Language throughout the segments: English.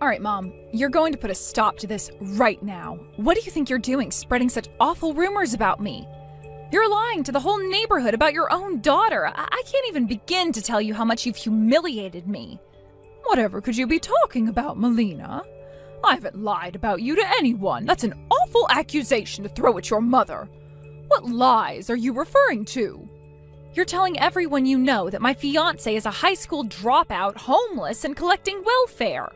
All right, Mom, you're going to put a stop to this right now. What do you think you're doing, spreading such awful rumors about me? You're lying to the whole neighborhood about your own daughter. I can't even begin to tell you how much you've humiliated me. Whatever could you be talking about, Melina? I haven't lied about you to anyone. That's an awful accusation to throw at your mother. What lies are you referring to? You're telling everyone you know that my fiancé is a high school dropout, homeless, and collecting welfare.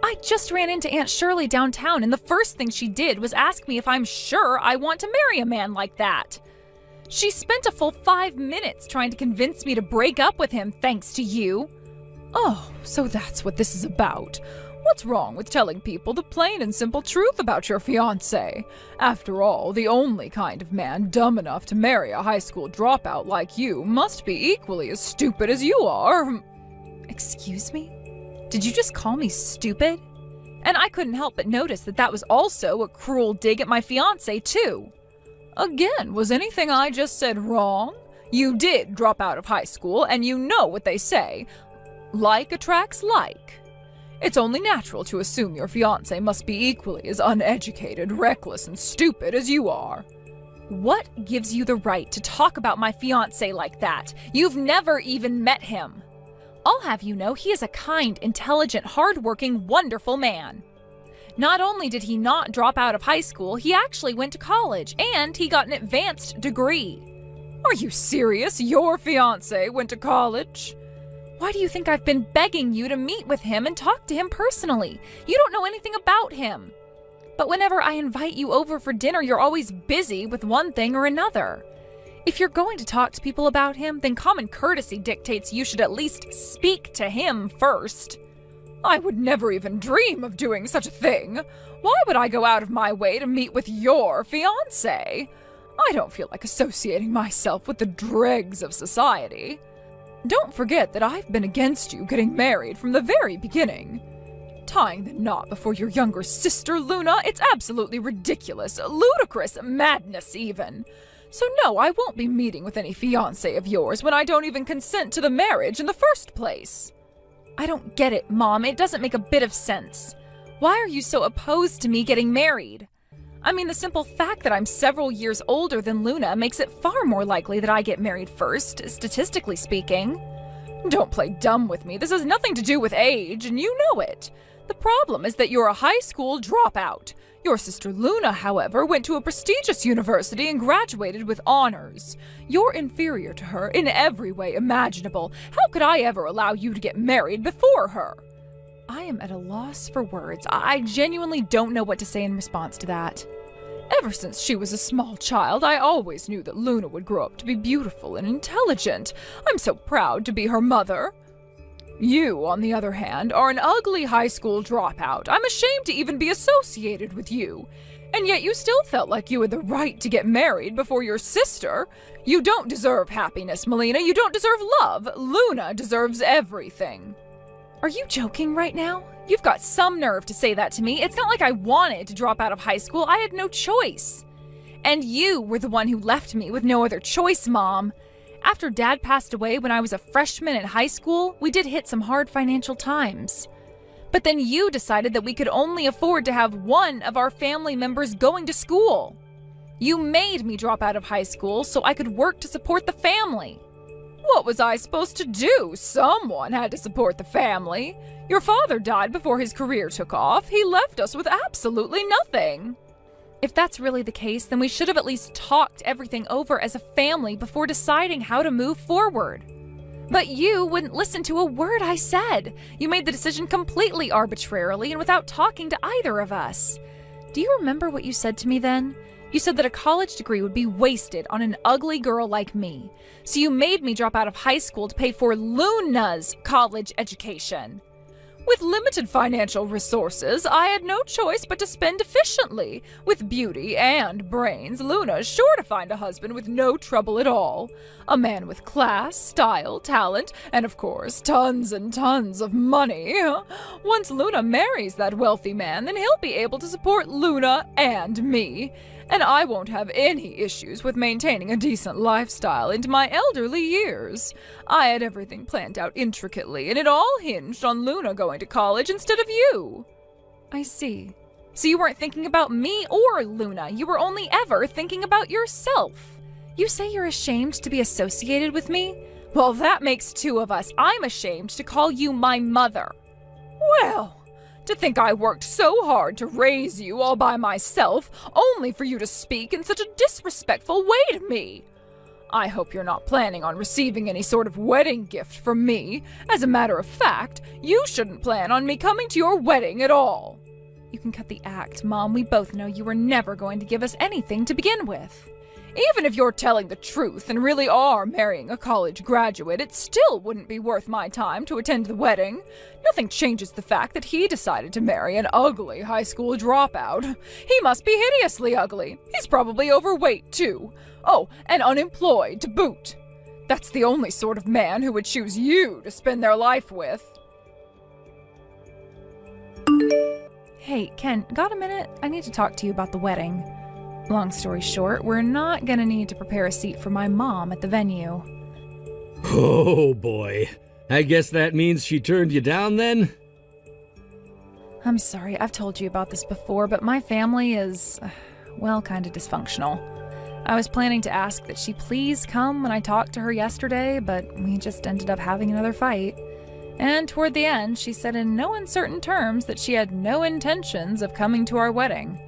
I just ran into Aunt Shirley downtown, and the first thing she did was ask me if I'm sure I want to marry a man like that. She spent a full 5 minutes trying to convince me to break up with him thanks to you. Oh, so that's what this is about. What's wrong with telling people the plain and simple truth about your fiancé? After all, the only kind of man dumb enough to marry a high school dropout like you must be equally as stupid as you are. Excuse me? Did you just call me stupid? And I couldn't help but notice that that was also a cruel dig at my fiancé, too. Again, was anything I just said wrong? You did drop out of high school, and you know what they say. Like attracts like. It's only natural to assume your fiancé must be equally as uneducated, reckless, and stupid as you are. What gives you the right to talk about my fiancé like that? You've never even met him. I'll have you know he is a kind, intelligent, hardworking, wonderful man. Not only did he not drop out of high school, he actually went to college, and he got an advanced degree. Are you serious? Your fiancé went to college? Why do you think I've been begging you to meet with him and talk to him personally? You don't know anything about him. But whenever I invite you over for dinner, you're always busy with one thing or another. If you're going to talk to people about him, then common courtesy dictates you should at least speak to him first. I would never even dream of doing such a thing. Why would I go out of my way to meet with your fiancé? I don't feel like associating myself with the dregs of society. Don't forget that I've been against you getting married from the very beginning. Tying the knot before your younger sister, Luna, it's absolutely ridiculous, ludicrous, madness even. So no, I won't be meeting with any fiancé of yours when I don't even consent to the marriage in the first place. I don't get it, Mom. It doesn't make a bit of sense. Why are you so opposed to me getting married? I mean, the simple fact that I'm several years older than Luna makes it far more likely that I get married first, statistically speaking. Don't play dumb with me. This has nothing to do with age, and you know it. The problem is that you're a high school dropout. Your sister Luna, however, went to a prestigious university and graduated with honors. You're inferior to her in every way imaginable. How could I ever allow you to get married before her? I am at a loss for words. I genuinely don't know what to say in response to that. Ever since she was a small child, I always knew that Luna would grow up to be beautiful and intelligent. I'm so proud to be her mother. You, on the other hand, are an ugly high school dropout. I'm ashamed to even be associated with you. And yet you still felt like you had the right to get married before your sister. You don't deserve happiness, Melina. You don't deserve love. Luna deserves everything. Are you joking right now? You've got some nerve to say that to me. It's not like I wanted to drop out of high school. I had no choice. And you were the one who left me with no other choice, Mom. After Dad passed away when I was a freshman in high school, we did hit some hard financial times. But then you decided that we could only afford to have one of our family members going to school. You made me drop out of high school so I could work to support the family. What was I supposed to do? Someone had to support the family. Your father died before his career took off. He left us with absolutely nothing. If that's really the case, then we should have at least talked everything over as a family before deciding how to move forward. But you wouldn't listen to a word I said. You made the decision completely arbitrarily and without talking to either of us. Do you remember what you said to me then? You said that a college degree would be wasted on an ugly girl like me. So you made me drop out of high school to pay for Luna's college education. With limited financial resources, I had no choice but to spend efficiently. With beauty and brains, Luna's sure to find a husband with no trouble at all. A man with class, style, talent, and of course, tons and tons of money. Once Luna marries that wealthy man, then he'll be able to support Luna and me. And I won't have any issues with maintaining a decent lifestyle into my elderly years. I had everything planned out intricately, and it all hinged on Luna going to college instead of you. I see. So you weren't thinking about me or Luna. You were only ever thinking about yourself. You say you're ashamed to be associated with me? Well, that makes two of us. I'm ashamed to call you my mother. Well, to think I worked so hard to raise you all by myself, only for you to speak in such a disrespectful way to me. I hope you're not planning on receiving any sort of wedding gift from me. As a matter of fact, you shouldn't plan on me coming to your wedding at all. You can cut the act, Mom. We both know you were never going to give us anything to begin with. Even if you're telling the truth and really are marrying a college graduate, it still wouldn't be worth my time to attend the wedding. Nothing changes the fact that he decided to marry an ugly high school dropout. He must be hideously ugly. He's probably overweight, too. Oh, and unemployed to boot. That's the only sort of man who would choose you to spend their life with. Hey, Ken, got a minute? I need to talk to you about the wedding. Long story short, we're not gonna need to prepare a seat for my mom at the venue. Oh boy. I guess that means she turned you down then? I'm sorry, I've told you about this before, but my family is, well, kind of dysfunctional. I was planning to ask that she please come when I talked to her yesterday, but we just ended up having another fight. And toward the end, she said in no uncertain terms that she had no intentions of coming to our wedding.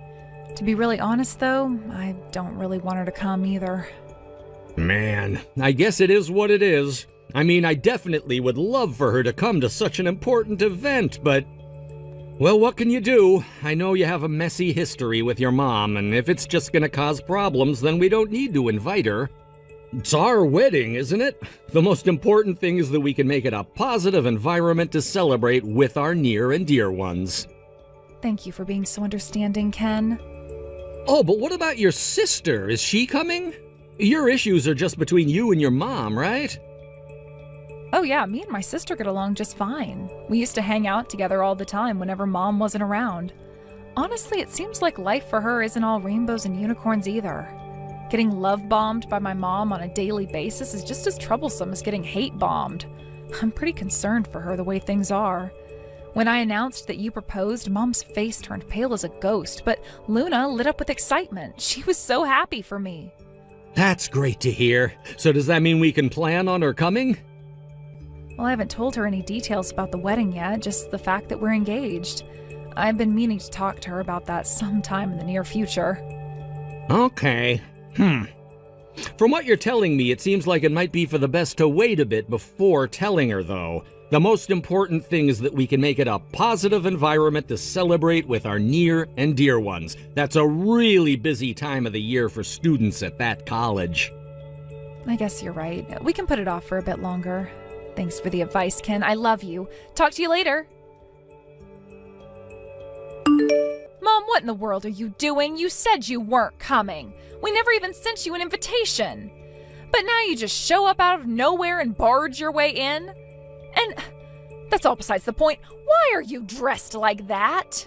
To be really honest, though, I don't really want her to come either. Man, I guess it is what it is. I mean, I definitely would love for her to come to such an important event, but... Well, what can you do? I know you have a messy history with your mom, and if it's just gonna cause problems, then we don't need to invite her. It's our wedding, isn't it? The most important thing is that we can make it a positive environment to celebrate with our near and dear ones. Thank you for being so understanding, Ken. Oh, but what about your sister? Is she coming? Your issues are just between you and your mom, right? Oh yeah, me and my sister get along just fine. We used to hang out together all the time whenever Mom wasn't around. Honestly, it seems like life for her isn't all rainbows and unicorns either. Getting love-bombed by my mom on a daily basis is just as troublesome as getting hate-bombed. I'm pretty concerned for her the way things are. When I announced that you proposed, Mom's face turned pale as a ghost, but Luna lit up with excitement. She was so happy for me. That's great to hear. So does that mean we can plan on her coming? Well, I haven't told her any details about the wedding yet, just the fact that we're engaged. I've been meaning to talk to her about that sometime in the near future. Okay. From what you're telling me, it seems like it might be for the best to wait a bit before telling her, though. The most important thing is that we can make it a positive environment to celebrate with our near and dear ones. That's a really busy time of the year for students at that college. I guess you're right. We can put it off for a bit longer. Thanks for the advice, Ken. I love you. Talk to you later. Mom, what in the world are you doing? You said you weren't coming. We never even sent you an invitation. But now you just show up out of nowhere and barge your way in? And that's all besides the point. Why are you dressed like that?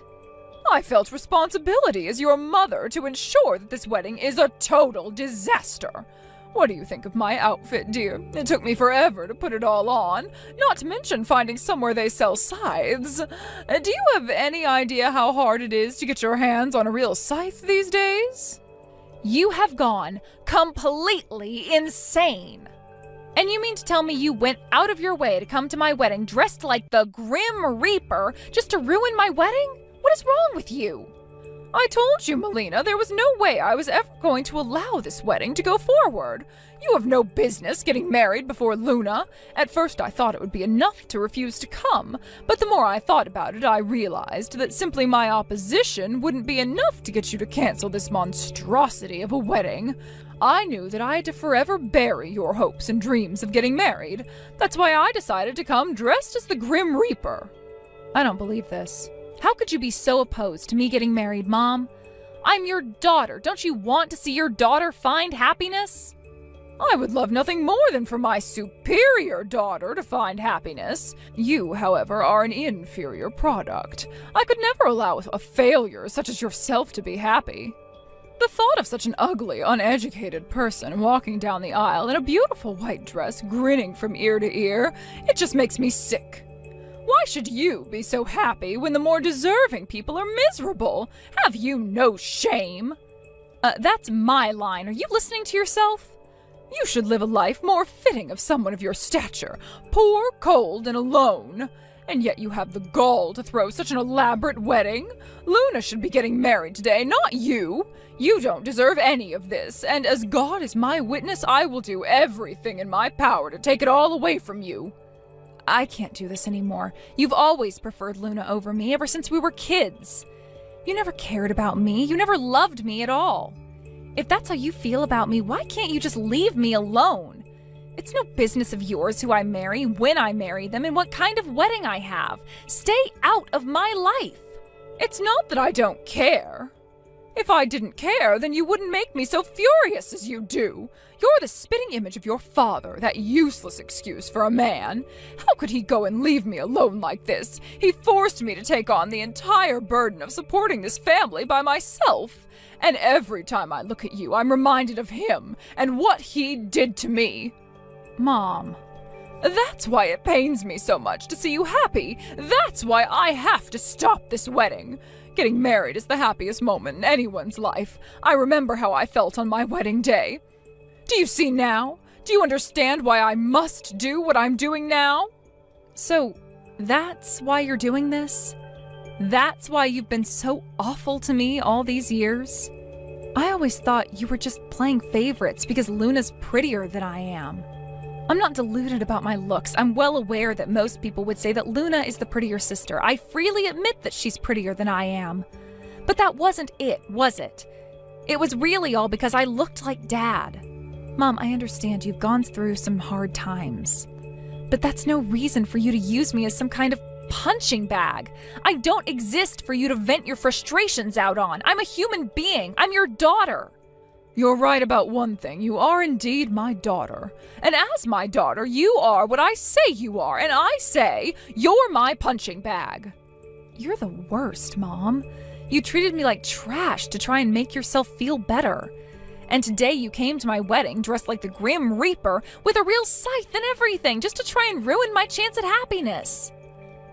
I felt responsibility as your mother to ensure that this wedding is a total disaster. What do you think of my outfit, dear? It took me forever to put it all on, not to mention finding somewhere they sell scythes. Do you have any idea how hard it is to get your hands on a real scythe these days? You have gone completely insane. And you mean to tell me you went out of your way to come to my wedding dressed like the Grim Reaper just to ruin my wedding? What is wrong with you? I told you, Melina, there was no way I was ever going to allow this wedding to go forward. You have no business getting married before Luna. At first I thought it would be enough to refuse to come, but the more I thought about it, I realized that simply my opposition wouldn't be enough to get you to cancel this monstrosity of a wedding. I knew that I had to forever bury your hopes and dreams of getting married. That's why I decided to come dressed as the Grim Reaper. I don't believe this. How could you be so opposed to me getting married, Mom? I'm your daughter. Don't you want to see your daughter find happiness? I would love nothing more than for my superior daughter to find happiness. You, however, are an inferior product. I could never allow a failure such as yourself to be happy. The thought of such an ugly, uneducated person walking down the aisle in a beautiful white dress, grinning from ear to ear, it just makes me sick. Why should you be so happy when the more deserving people are miserable? Have you no shame? That's my line. Are you listening to yourself? You should live a life more fitting of someone of your stature, poor, cold, and alone. And yet you have the gall to throw such an elaborate wedding. Luna should be getting married today, not you. You don't deserve any of this, and as God is my witness, I will do everything in my power to take it all away from you. I can't do this anymore. You've always preferred Luna over me ever since we were kids. You never cared about me. You never loved me at all. If that's how you feel about me, why can't you just leave me alone? It's no business of yours who I marry, when I marry them, and what kind of wedding I have. Stay out of my life. It's not that I don't care. If I didn't care, then you wouldn't make me so furious as you do. You're the spitting image of your father, that useless excuse for a man. How could he go and leave me alone like this? He forced me to take on the entire burden of supporting this family by myself. And every time I look at you, I'm reminded of him and what he did to me. Mom. That's why it pains me so much to see you happy. That's why I have to stop this wedding. Getting married is the happiest moment in anyone's life. I remember how I felt on my wedding day. Do you see now? Do you understand why I must do what I'm doing now? So, that's why you're doing this? That's why you've been so awful to me all these years? I always thought you were just playing favorites because Luna's prettier than I am. I'm not deluded about my looks. I'm well aware that most people would say that Luna is the prettier sister. I freely admit that she's prettier than I am. But that wasn't it, was it? It was really all because I looked like Dad. Mom, I understand you've gone through some hard times. But that's no reason for you to use me as some kind of punching bag. I don't exist for you to vent your frustrations out on. I'm a human being. I'm your daughter. You're right about one thing. You are indeed my daughter. And as my daughter, you are what I say you are. And I say you're my punching bag. You're the worst, Mom. You treated me like trash to try and make yourself feel better. And today you came to my wedding dressed like the Grim Reaper with a real scythe and everything just to try and ruin my chance at happiness.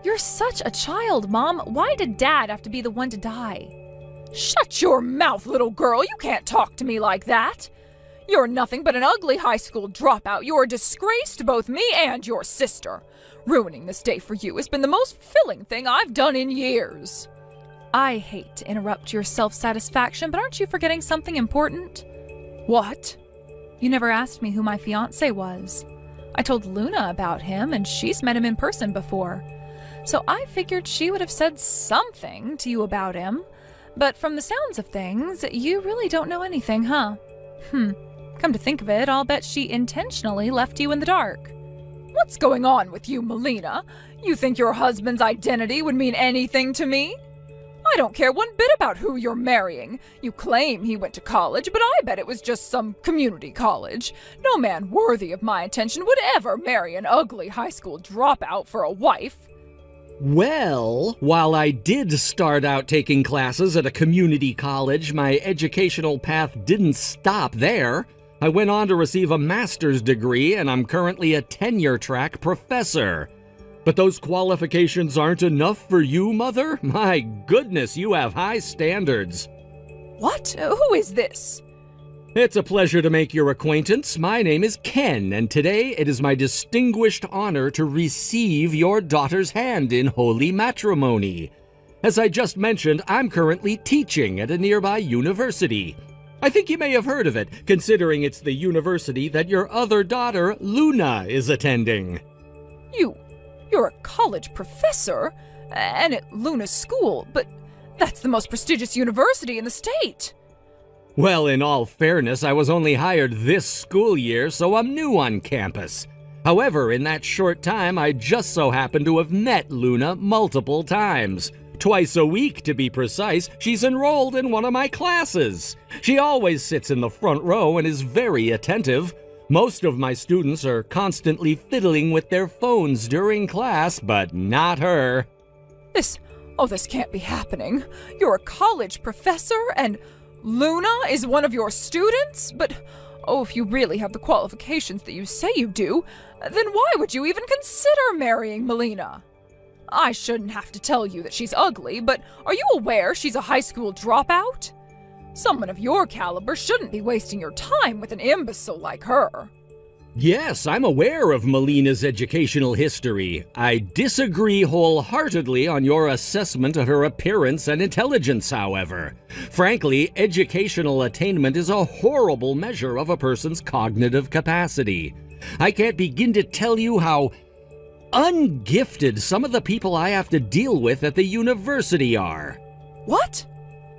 You're such a child, Mom. Why did Dad have to be the one to die? Shut your mouth, little girl. You can't talk to me like that. You're nothing but an ugly high school dropout. You're a disgrace to both me and your sister. Ruining this day for you has been the most filling thing I've done in years. I hate to interrupt your self-satisfaction, but aren't you forgetting something important? What? You never asked me who my fiancé was. I told Luna about him, and she's met him in person before. So I figured she would have said something to you about him. But from the sounds of things, you really don't know anything, huh? Come to think of it, I'll bet she intentionally left you in the dark. What's going on with you, Melina? You think your husband's identity would mean anything to me? I don't care one bit about who you're marrying. You claim he went to college, but I bet it was just some community college. No man worthy of my attention would ever marry an ugly high school dropout for a wife. Well, while I did start out taking classes at a community college, my educational path didn't stop there. I went on to receive a master's degree, and I'm currently a tenure-track professor. But those qualifications aren't enough for you, Mother? My goodness, you have high standards. What? Who is this? It's a pleasure to make your acquaintance. My name is Ken, and today it is my distinguished honor to receive your daughter's hand in holy matrimony. As I just mentioned, I'm currently teaching at a nearby university. I think you may have heard of it, considering it's the university that your other daughter, Luna, is attending. You're a college professor, and at Luna's school, but that's the most prestigious university in the state. Well, in all fairness, I was only hired this school year, so I'm new on campus. However, in that short time, I just so happened to have met Luna multiple times. Twice a week, to be precise, she's enrolled in one of my classes. She always sits in the front row and is very attentive. Most of my students are constantly fiddling with their phones during class, but not her. This can't be happening. You're a college professor and Luna is one of your students? But, if you really have the qualifications that you say you do, then why would you even consider marrying Melina? I shouldn't have to tell you that she's ugly, but are you aware she's a high school dropout? Someone of your caliber shouldn't be wasting your time with an imbecile like her. Yes, I'm aware of Melina's educational history. I disagree wholeheartedly on your assessment of her appearance and intelligence, however. Frankly, educational attainment is a horrible measure of a person's cognitive capacity. I can't begin to tell you how ungifted some of the people I have to deal with at the university are. What?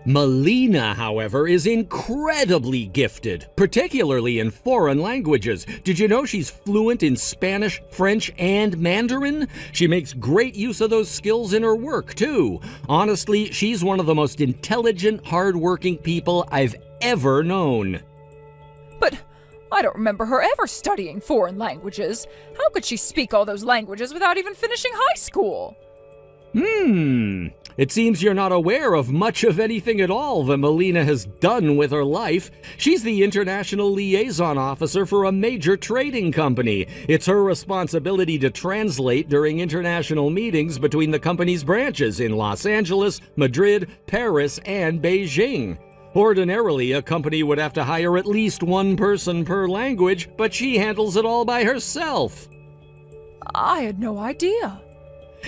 Melina, however, is incredibly gifted, particularly in foreign languages. Did you know she's fluent in Spanish, French, and Mandarin? She makes great use of those skills in her work, too. Honestly, she's one of the most intelligent, hardworking people I've ever known. But I don't remember her ever studying foreign languages. How could she speak all those languages without even finishing high school? It seems you're not aware of much of anything at all that Melina has done with her life. She's the international liaison officer for a major trading company. It's her responsibility to translate during international meetings between the company's branches in Los Angeles, Madrid, Paris, and Beijing. Ordinarily, a company would have to hire at least one person per language, but she handles it all by herself. I had no idea.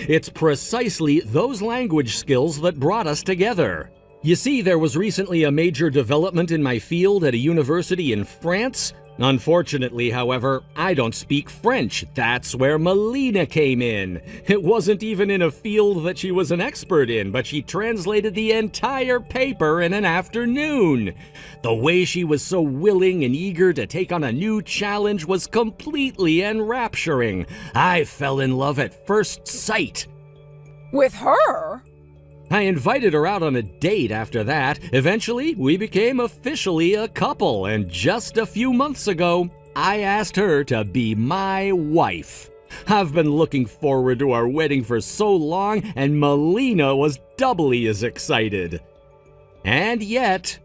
It's precisely those language skills that brought us together. You see, there was recently a major development in my field at a university in France. Unfortunately, however, I don't speak French. That's where Melina came in. It wasn't even in a field that she was an expert in, but she translated the entire paper in an afternoon. The way she was so willing and eager to take on a new challenge was completely enrapturing. I fell in love at first sight. With her? I invited her out on a date after that. Eventually, we became officially a couple, and just a few months ago, I asked her to be my wife. I've been looking forward to our wedding for so long, and Melina was doubly as excited. And yet,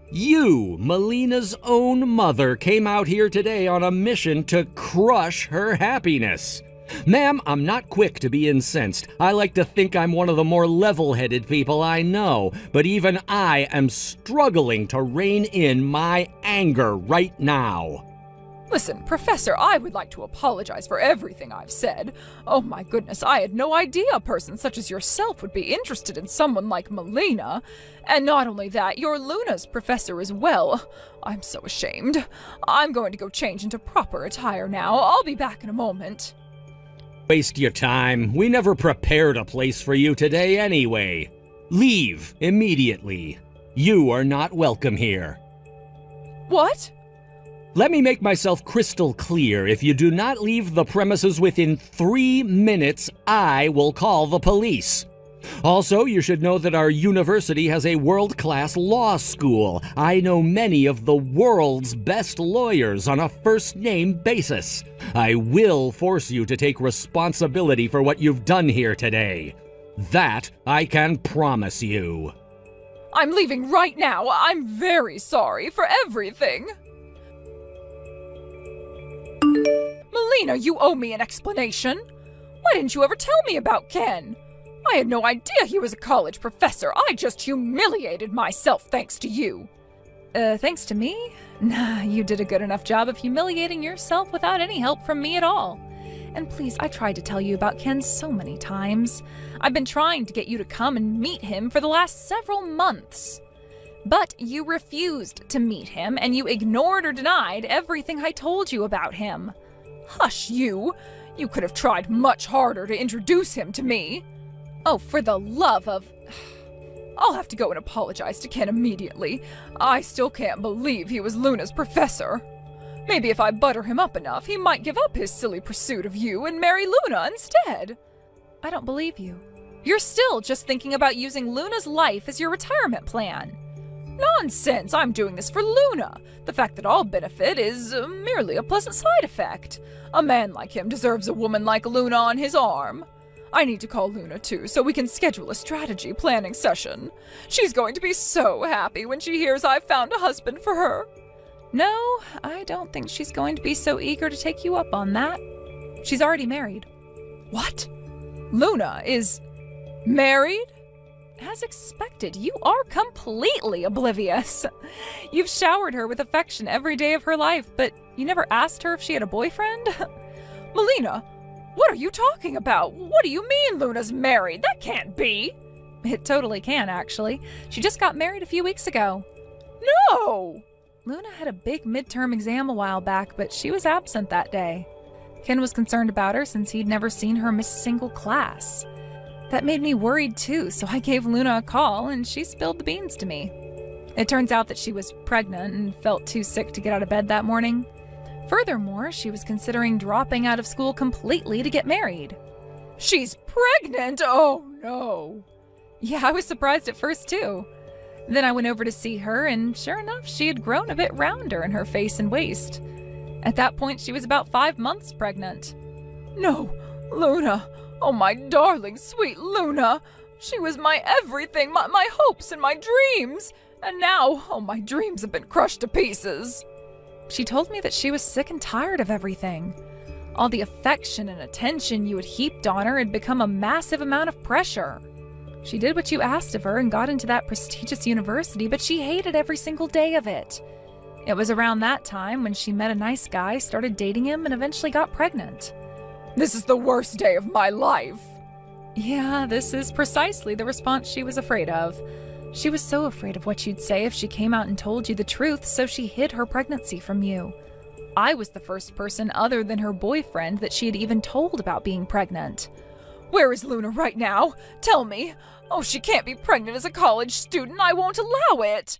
you, Melina's own mother, came out here today on a mission to crush her happiness. Ma'am, I'm not quick to be incensed. I like to think I'm one of the more level-headed people I know, but even I am struggling to rein in my anger right now. Listen, Professor, I would like to apologize for everything I've said. Oh my goodness, I had no idea a person such as yourself would be interested in someone like Melina. And not only that, you're Luna's professor as well. I'm so ashamed. I'm going to go change into proper attire now. I'll be back in a moment. Waste your time. We never prepared a place for you today anyway. Leave immediately. You are not welcome here. What? Let me make myself crystal clear. If you do not leave the premises within 3 minutes, I will call the police. Also, you should know that our university has a world-class law school. I know many of the world's best lawyers on a first-name basis. I will force you to take responsibility for what you've done here today. That I can promise you. I'm leaving right now. I'm very sorry for everything. Melina, you owe me an explanation. Why didn't you ever tell me about Ken? I had no idea he was a college professor. I just humiliated myself thanks to you. Thanks to me? Nah, you did a good enough job of humiliating yourself without any help from me at all. And please, I tried to tell you about Ken so many times. I've been trying to get you to come and meet him for the last several months. But you refused to meet him, and you ignored or denied everything I told you about him. Hush, you! You could have tried much harder to introduce him to me. Oh, for the love of... I'll have to go and apologize to Ken immediately. I still can't believe he was Luna's professor. Maybe if I butter him up enough, he might give up his silly pursuit of you and marry Luna instead. I don't believe you. You're still just thinking about using Luna's life as your retirement plan. Nonsense! I'm doing this for Luna. The fact that I'll benefit is merely a pleasant side effect. A man like him deserves a woman like Luna on his arm. I need to call Luna, too, so we can schedule a strategy planning session. She's going to be so happy when she hears I've found a husband for her. No, I don't think she's going to be so eager to take you up on that. She's already married. What? Luna is married? As expected, you are completely oblivious. You've showered her with affection every day of her life, but you never asked her if she had a boyfriend? Melina, what are you talking about? What do you mean Luna's married? That can't be. It totally can, actually. She just got married a few weeks ago. No! Luna had a big midterm exam a while back, but she was absent that day. Ken was concerned about her since he'd never seen her miss a single class. That made me worried too, so I gave Luna a call and she spilled the beans to me. It turns out that she was pregnant and felt too sick to get out of bed that morning. Furthermore, she was considering dropping out of school completely to get married. She's pregnant? Oh no! Yeah, I was surprised at first too. Then I went over to see her, and sure enough, she had grown a bit rounder in her face and waist. At that point, she was about 5 months pregnant. No, Luna. Oh, my darling, sweet Luna. She was my everything, my hopes and my dreams. And now, oh, my dreams have been crushed to pieces. She told me that she was sick and tired of everything. All the affection and attention you had heaped on her had become a massive amount of pressure. She did what you asked of her and got into that prestigious university, but she hated every single day of it. It was around that time when she met a nice guy, started dating him, and eventually got pregnant. This is the worst day of my life. Yeah, this is precisely the response she was afraid of. She was so afraid of what you'd say if she came out and told you the truth, so she hid her pregnancy from you. I was the first person other than her boyfriend that she had even told about being pregnant. Where is Luna right now? Tell me. Oh, she can't be pregnant as a college student. I won't allow it.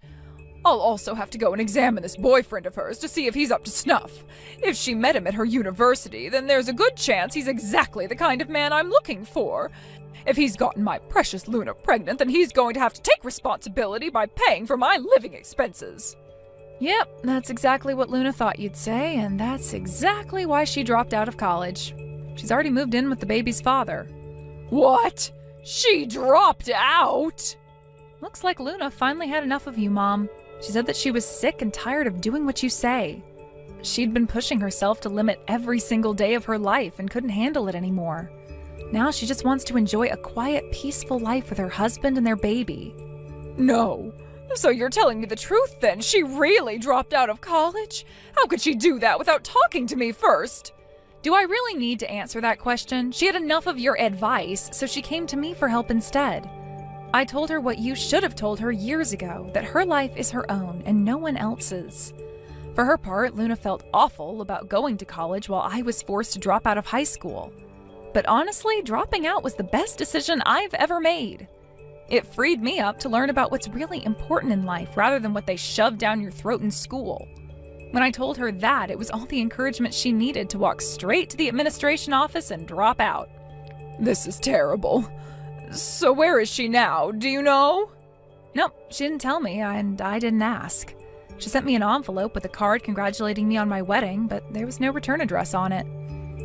I'll also have to go and examine this boyfriend of hers to see if he's up to snuff. If she met him at her university, then there's a good chance he's exactly the kind of man I'm looking for. If he's gotten my precious Luna pregnant, then he's going to have to take responsibility by paying for my living expenses. Yep, that's exactly what Luna thought you'd say, and that's exactly why she dropped out of college. She's already moved in with the baby's father. What? She dropped out? Looks like Luna finally had enough of you, Mom. She said that she was sick and tired of doing what you say. She'd been pushing herself to limit every single day of her life and couldn't handle it anymore. Now she just wants to enjoy a quiet, peaceful life with her husband and their baby. No. So you're telling me the truth then? She really dropped out of college? How could she do that without talking to me first? Do I really need to answer that question? She had enough of your advice, so she came to me for help instead. I told her what you should have told her years ago, that her life is her own and no one else's. For her part, Luna felt awful about going to college while I was forced to drop out of high school. But honestly, dropping out was the best decision I've ever made. It freed me up to learn about what's really important in life rather than what they shoved down your throat in school. When I told her that, it was all the encouragement she needed to walk straight to the administration office and drop out. This is terrible. So where is she now? Do you know? Nope, she didn't tell me, and I didn't ask. She sent me an envelope with a card congratulating me on my wedding, but there was no return address on it.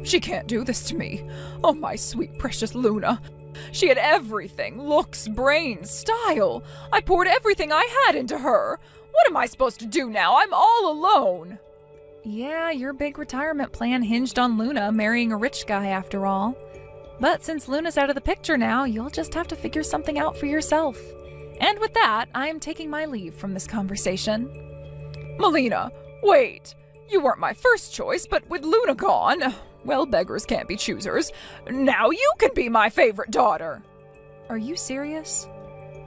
She can't do this to me. Oh, my sweet, precious Luna. She had everything. Looks, brains, style. I poured everything I had into her. What am I supposed to do now? I'm all alone. Yeah, your big retirement plan hinged on Luna marrying a rich guy after all. But since Luna's out of the picture now, you'll just have to figure something out for yourself. And with that, I am taking my leave from this conversation. Melina, wait. You weren't my first choice, but with Luna gone, well, beggars can't be choosers. Now you can be my favorite daughter. Are you serious?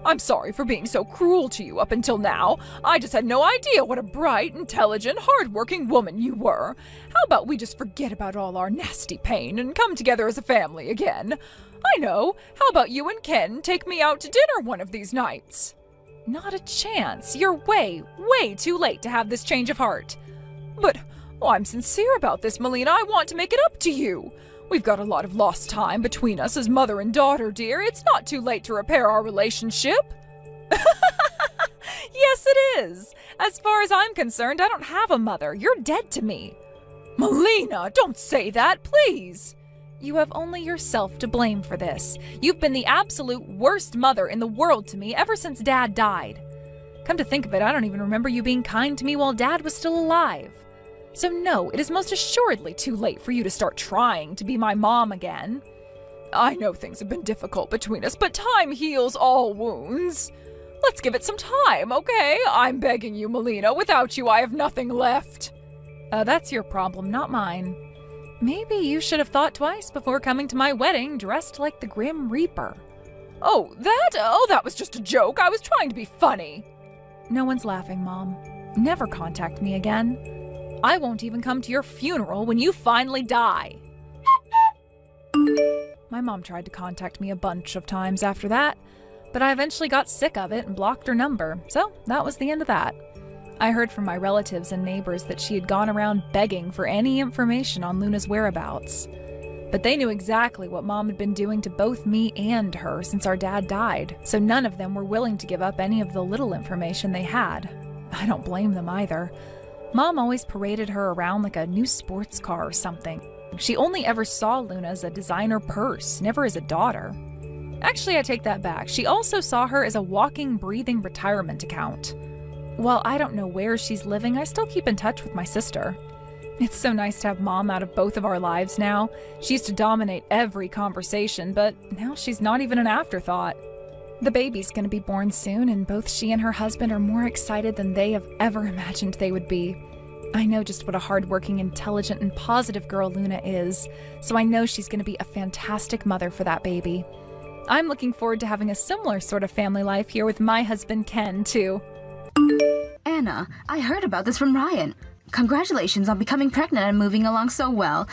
I'm sorry for being so cruel to you up until now. I just had no idea what a bright, intelligent, hard-working woman you were. How about we just forget about all our nasty pain and come together as a family again? I know. How about you and Ken take me out to dinner one of these nights? Not a chance. You're way, way too late to have this change of heart. But, I'm sincere about this, Melina. I want to make it up to you. We've got a lot of lost time between us as mother and daughter, dear. It's not too late to repair our relationship. Yes, it is. As far as I'm concerned, I don't have a mother. You're dead to me. Melina, don't say that, please. You have only yourself to blame for this. You've been the absolute worst mother in the world to me ever since Dad died. Come to think of it, I don't even remember you being kind to me while Dad was still alive. So no, it is most assuredly too late for you to start trying to be my mom again. I know things have been difficult between us, but time heals all wounds. Let's give it some time, okay? I'm begging you, Melina. Without you, I have nothing left. That's your problem, not mine. Maybe you should have thought twice before coming to my wedding dressed like the Grim Reaper. Oh, that was just a joke. I was trying to be funny. No one's laughing, Mom. Never contact me again. I won't even come to your funeral when you finally die. My mom tried to contact me a bunch of times after that, but I eventually got sick of it and blocked her number, so that was the end of that. I heard from my relatives and neighbors that she had gone around begging for any information on Luna's whereabouts. But they knew exactly what Mom had been doing to both me and her since our dad died, so none of them were willing to give up any of the little information they had. I don't blame them either. Mom always paraded her around like a new sports car or something. She only ever saw Luna as a designer purse, never as a daughter. Actually, I take that back. She also saw her as a walking, breathing retirement account. While I don't know where she's living, I still keep in touch with my sister. It's so nice to have Mom out of both of our lives now. She used to dominate every conversation, but now she's not even an afterthought. The baby's gonna be born soon, and both she and her husband are more excited than they have ever imagined they would be. I know just what a hardworking, intelligent, and positive girl Luna is, so I know she's gonna be a fantastic mother for that baby. I'm looking forward to having a similar sort of family life here with my husband Ken, too. Anna, I heard about this from Ryan. Congratulations on becoming pregnant and moving along so well.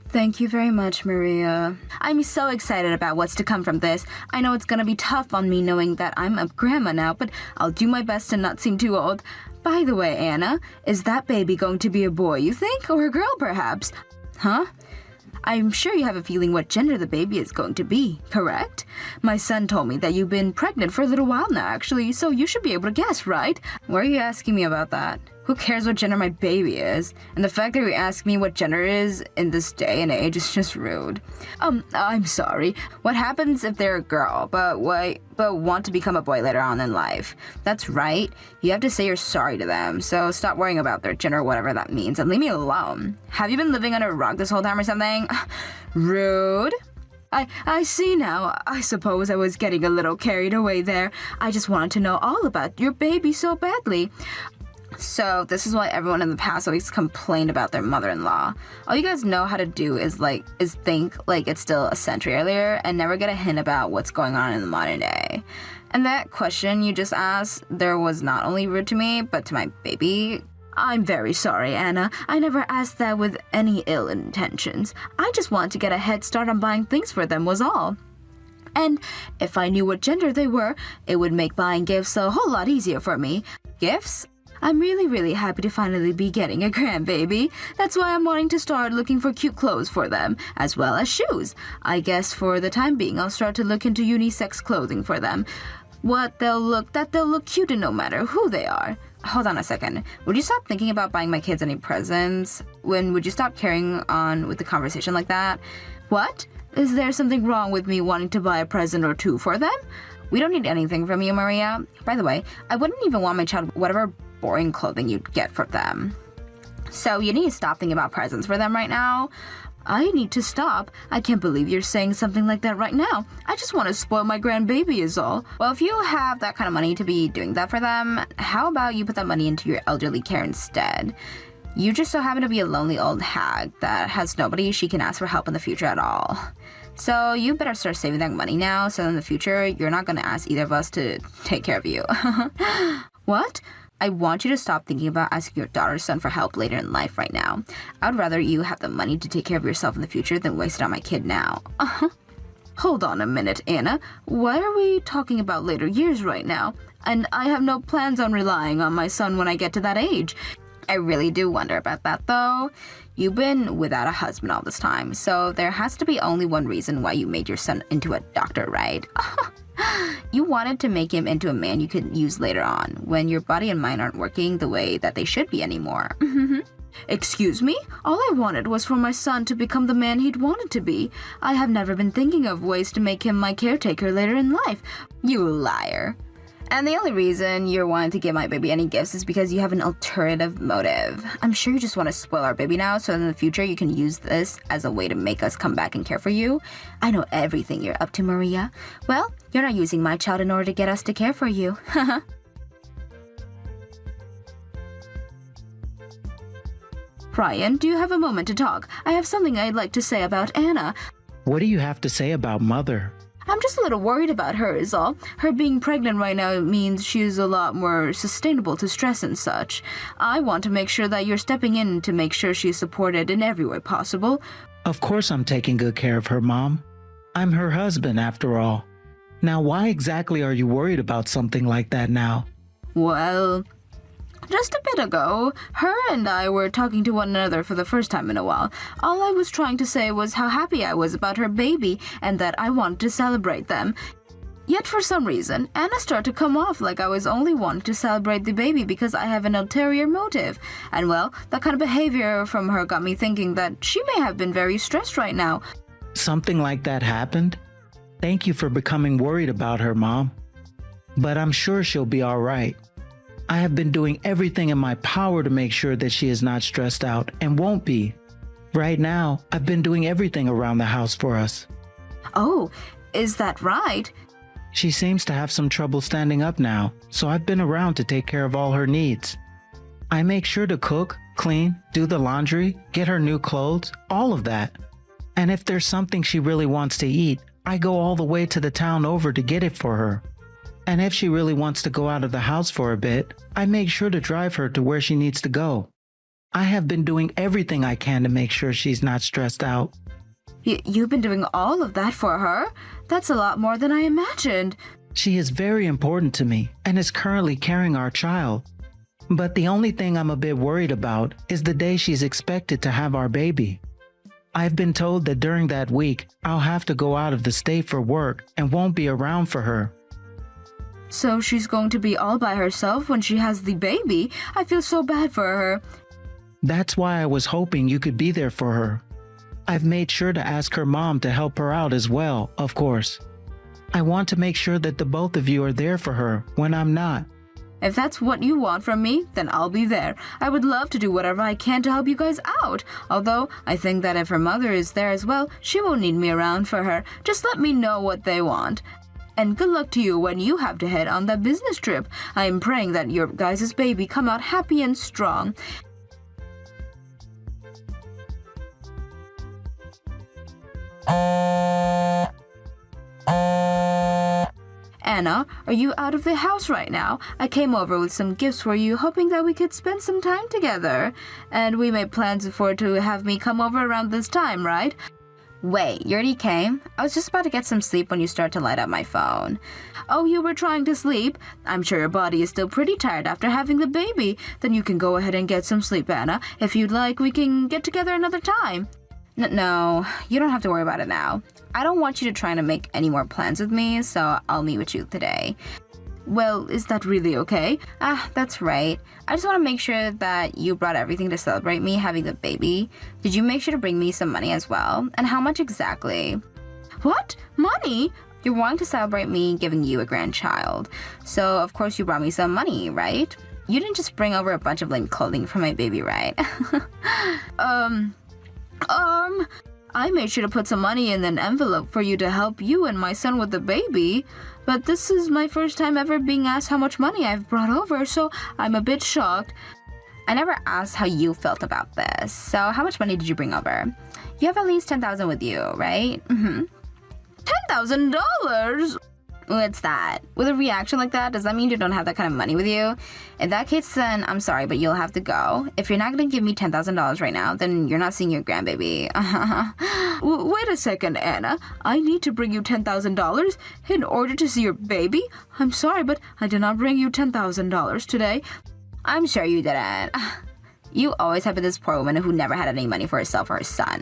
Thank you very much, Maria. I'm so excited about what's to come from this. I know it's gonna be tough on me knowing that I'm a grandma now, but I'll do my best to not seem too old. By the way, Anna, is that baby going to be a boy, you think? Or a girl, perhaps? Huh? I'm sure you have a feeling what gender the baby is going to be, correct? My son told me that you've been pregnant for a little while now, actually, so you should be able to guess, right? Why are you asking me about that? Who cares what gender my baby is? And the fact that you ask me what gender is in this day and age is just rude. I'm sorry. What happens if they're a girl, but want to become a boy later on in life? That's right. You have to say you're sorry to them, so stop worrying about their gender, whatever that means, and leave me alone. Have you been living under a rock this whole time or something? Rude. I see now. I suppose I was getting a little carried away there. I just wanted to know all about your baby so badly. So this is why everyone in the past always complained about their mother-in-law. All you guys know how to do is think like it's still a century earlier and never get a hint about what's going on in the modern day. And that question you just asked, there was not only rude to me, but to my baby. I'm very sorry, Anna. I never asked that with any ill intentions. I just wanted to get a head start on buying things for them was all. And if I knew what gender they were, it would make buying gifts a whole lot easier for me. Gifts? I'm really happy to finally be getting a grandbaby. That's why I'm wanting to start looking for cute clothes for them, as well as shoes. I guess for the time being, I'll start to look into unisex clothing for them. They'll look cute in no matter who they are. Hold on a second. Would you stop thinking about buying my kids any presents? Would you stop carrying on with the conversation like that? What? Is there something wrong with me wanting to buy a present or two for them? We don't need anything from you, Maria. By the way, I wouldn't even want my child whatever boring clothing you'd get for them. So you need to stop thinking about presents for them right now. I need to stop. I can't believe you're saying something like that right now. I just want to spoil my grandbaby is all. Well, if you have that kind of money to be doing that for them, how about you put that money into your elderly care instead? You just so happen to be a lonely old hag that has nobody she can ask for help in the future at all. So you better start saving that money now, so in the future, you're not going to ask either of us to take care of you. What? I want you to stop thinking about asking your daughter's son for help later in life right now. I would rather you have the money to take care of yourself in the future than waste it on my kid now. Hold on a minute, Anna. Why are we talking about later years right now? And I have no plans on relying on my son when I get to that age. I really do wonder about that, though. You've been without a husband all this time, so there has to be only one reason why you made your son into a doctor, right? You wanted to make him into a man you could use later on, when your body and mind aren't working the way that they should be anymore. Excuse me? All I wanted was for my son to become the man he'd wanted to be. I have never been thinking of ways to make him my caretaker later in life. You liar. And the only reason you're wanting to give my baby any gifts is because you have an alternative motive. I'm sure you just want to spoil our baby now so in the future you can use this as a way to make us come back and care for you. I know everything you're up to, Maria. Well, you're not using my child in order to get us to care for you. Ryan, do you have a moment to talk? I have something I'd like to say about Anna. What do you have to say about Mother? I'm just a little worried about her is all. Her being pregnant right now means she's a lot more sustainable to stress and such. I want to make sure that you're stepping in to make sure she's supported in every way possible. Of course I'm taking good care of her, Mom. I'm her husband, after all. Now, why exactly are you worried about something like that now? Well, just a bit ago, her and I were talking to one another for the first time in a while. All I was trying to say was how happy I was about her baby and that I wanted to celebrate them. Yet for some reason, Anna started to come off like I was only wanting to celebrate the baby because I have an ulterior motive. And well, that kind of behavior from her got me thinking that she may have been very stressed right now. Something like that happened? Thank you for becoming worried about her, Mom. But I'm sure she'll be all right. I have been doing everything in my power to make sure that she is not stressed out and won't be. Right now, I've been doing everything around the house for us. Oh, is that right? She seems to have some trouble standing up now, so I've been around to take care of all her needs. I make sure to cook, clean, do the laundry, get her new clothes, all of that. And if there's something she really wants to eat, I go all the way to the town over to get it for her. And if she really wants to go out of the house for a bit, I make sure to drive her to where she needs to go. I have been doing everything I can to make sure she's not stressed out. You've been doing all of that for her? That's a lot more than I imagined. She is very important to me and is currently carrying our child. But the only thing I'm a bit worried about is the day she's expected to have our baby. I've been told that during that week, I'll have to go out of the state for work and won't be around for her. So she's going to be all by herself when she has the baby? I feel so bad for her. That's why I was hoping you could be there for her. I've made sure to ask her mom to help her out as well, of course. I want to make sure that the both of you are there for her when I'm not. If that's what you want from me, then I'll be there. I would love to do whatever I can to help you guys out. Although, I think that if her mother is there as well, she won't need me around for her. Just let me know what they want. And good luck to you when you have to head on that business trip. I am praying that your guys' baby come out happy and strong. Anna, are you out of the house right now? I came over with some gifts for you, hoping that we could spend some time together. And we made plans for to have me come over around this time, right? Wait, you already came? I was just about to get some sleep when you started to light up my phone. Oh, you were trying to sleep? I'm sure your body is still pretty tired after having the baby. Then you can go ahead and get some sleep, Anna. If you'd like, we can get together another time. No, you don't have to worry about it now. I don't want you to try to make any more plans with me, so I'll meet with you today. Well, is that really okay? That's right. I just want to make sure that you brought everything to celebrate me having the baby. Did you make sure to bring me some money as well? And how much exactly? What? Money? You're wanting to celebrate me giving you a grandchild. So, of course, you brought me some money, right? You didn't just bring over a bunch of lame clothing for my baby, right? I made sure to put some money in an envelope for you to help you and my son with the baby. But this is my first time ever being asked how much money I've brought over, so I'm a bit shocked. I never asked how you felt about this. So how much money did you bring over? You have at least $10,000 with you, right? $10,000? What's that? With a reaction like that, does that mean you don't have that kind of money with you? In that case, then I'm sorry, but you'll have to go. If you're not going to give me $10,000 right now, then you're not seeing your grandbaby. Wait a second, Anna. I need to bring you $10,000 in order to see your baby? I'm sorry, but I did not bring you $10,000 today. I'm sure you didn't. You always have been this poor woman who never had any money for herself or her son.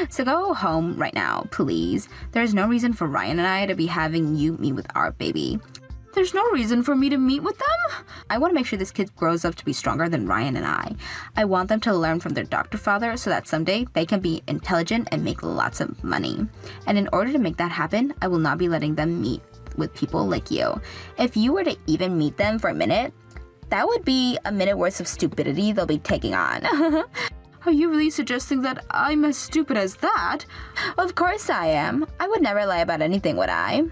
So go home right now, please. There's no reason for Ryan and I to be having you meet with our baby. There's no reason for me to meet with them? I want to make sure this kid grows up to be stronger than Ryan and I. I want them to learn from their doctor father so that someday they can be intelligent and make lots of money. And in order to make that happen, I will not be letting them meet with people like you. If you were to even meet them for a minute, that would be a minute worth of stupidity they'll be taking on. Are you really suggesting that I'm as stupid as that? Of course I am. I would never lie about anything, would I?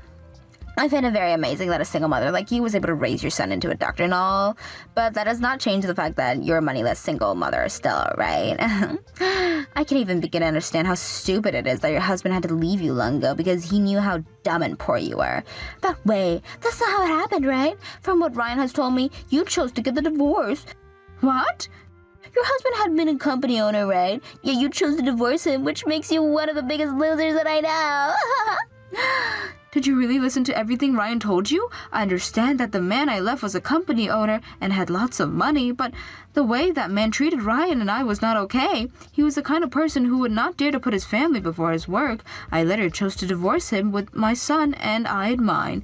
I find it very amazing that a single mother like you was able to raise your son into a doctor and all, but that does not change the fact that you're a moneyless single mother still, right? I can't even begin to understand how stupid it is that your husband had to leave you long ago because he knew how dumb and poor you were. But wait, that's not how it happened, right? From what Ryan has told me, you chose to get the divorce. What? Your husband had been a company owner, right? Yet you chose to divorce him, which makes you one of the biggest losers that I know. Did you really listen to everything Ryan told you? I understand that the man I left was a company owner and had lots of money, but the way that man treated Ryan and I was not okay. He was the kind of person who would not dare to put his family before his work. I later chose to divorce him with my son, and I had mine.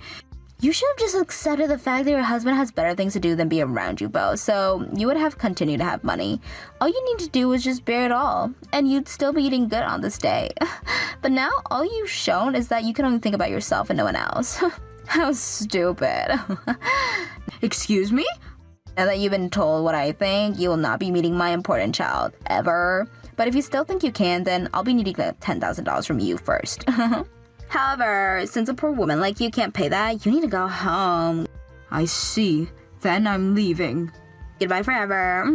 You should have just accepted the fact that your husband has better things to do than be around you both, so you would have continued to have money. All you need to do is just bear it all, and you'd still be eating good on this day. But now, all you've shown is that you can only think about yourself and no one else. How stupid. Excuse me? Now that you've been told what I think, you will not be meeting my important child, ever. But if you still think you can, then I'll be needing $10,000 from you first. However, since a poor woman like you can't pay that, you need to go home. I see. Then I'm leaving. Goodbye forever.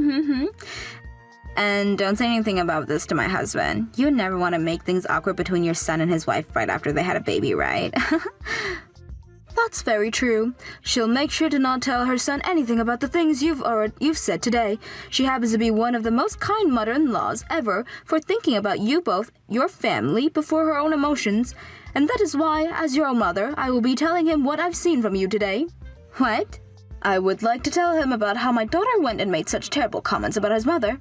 And don't say anything about this to my husband. You would never want to make things awkward between your son and his wife right after they had a baby, right? That's very true. She'll make sure to not tell her son anything about the things you've said today. She happens to be one of the most kind mother-in-laws ever for thinking about you both, your family, before her own emotions. And that is why, as your own mother, I will be telling him what I've seen from you today. What? I would like to tell him about how my daughter went and made such terrible comments about his mother.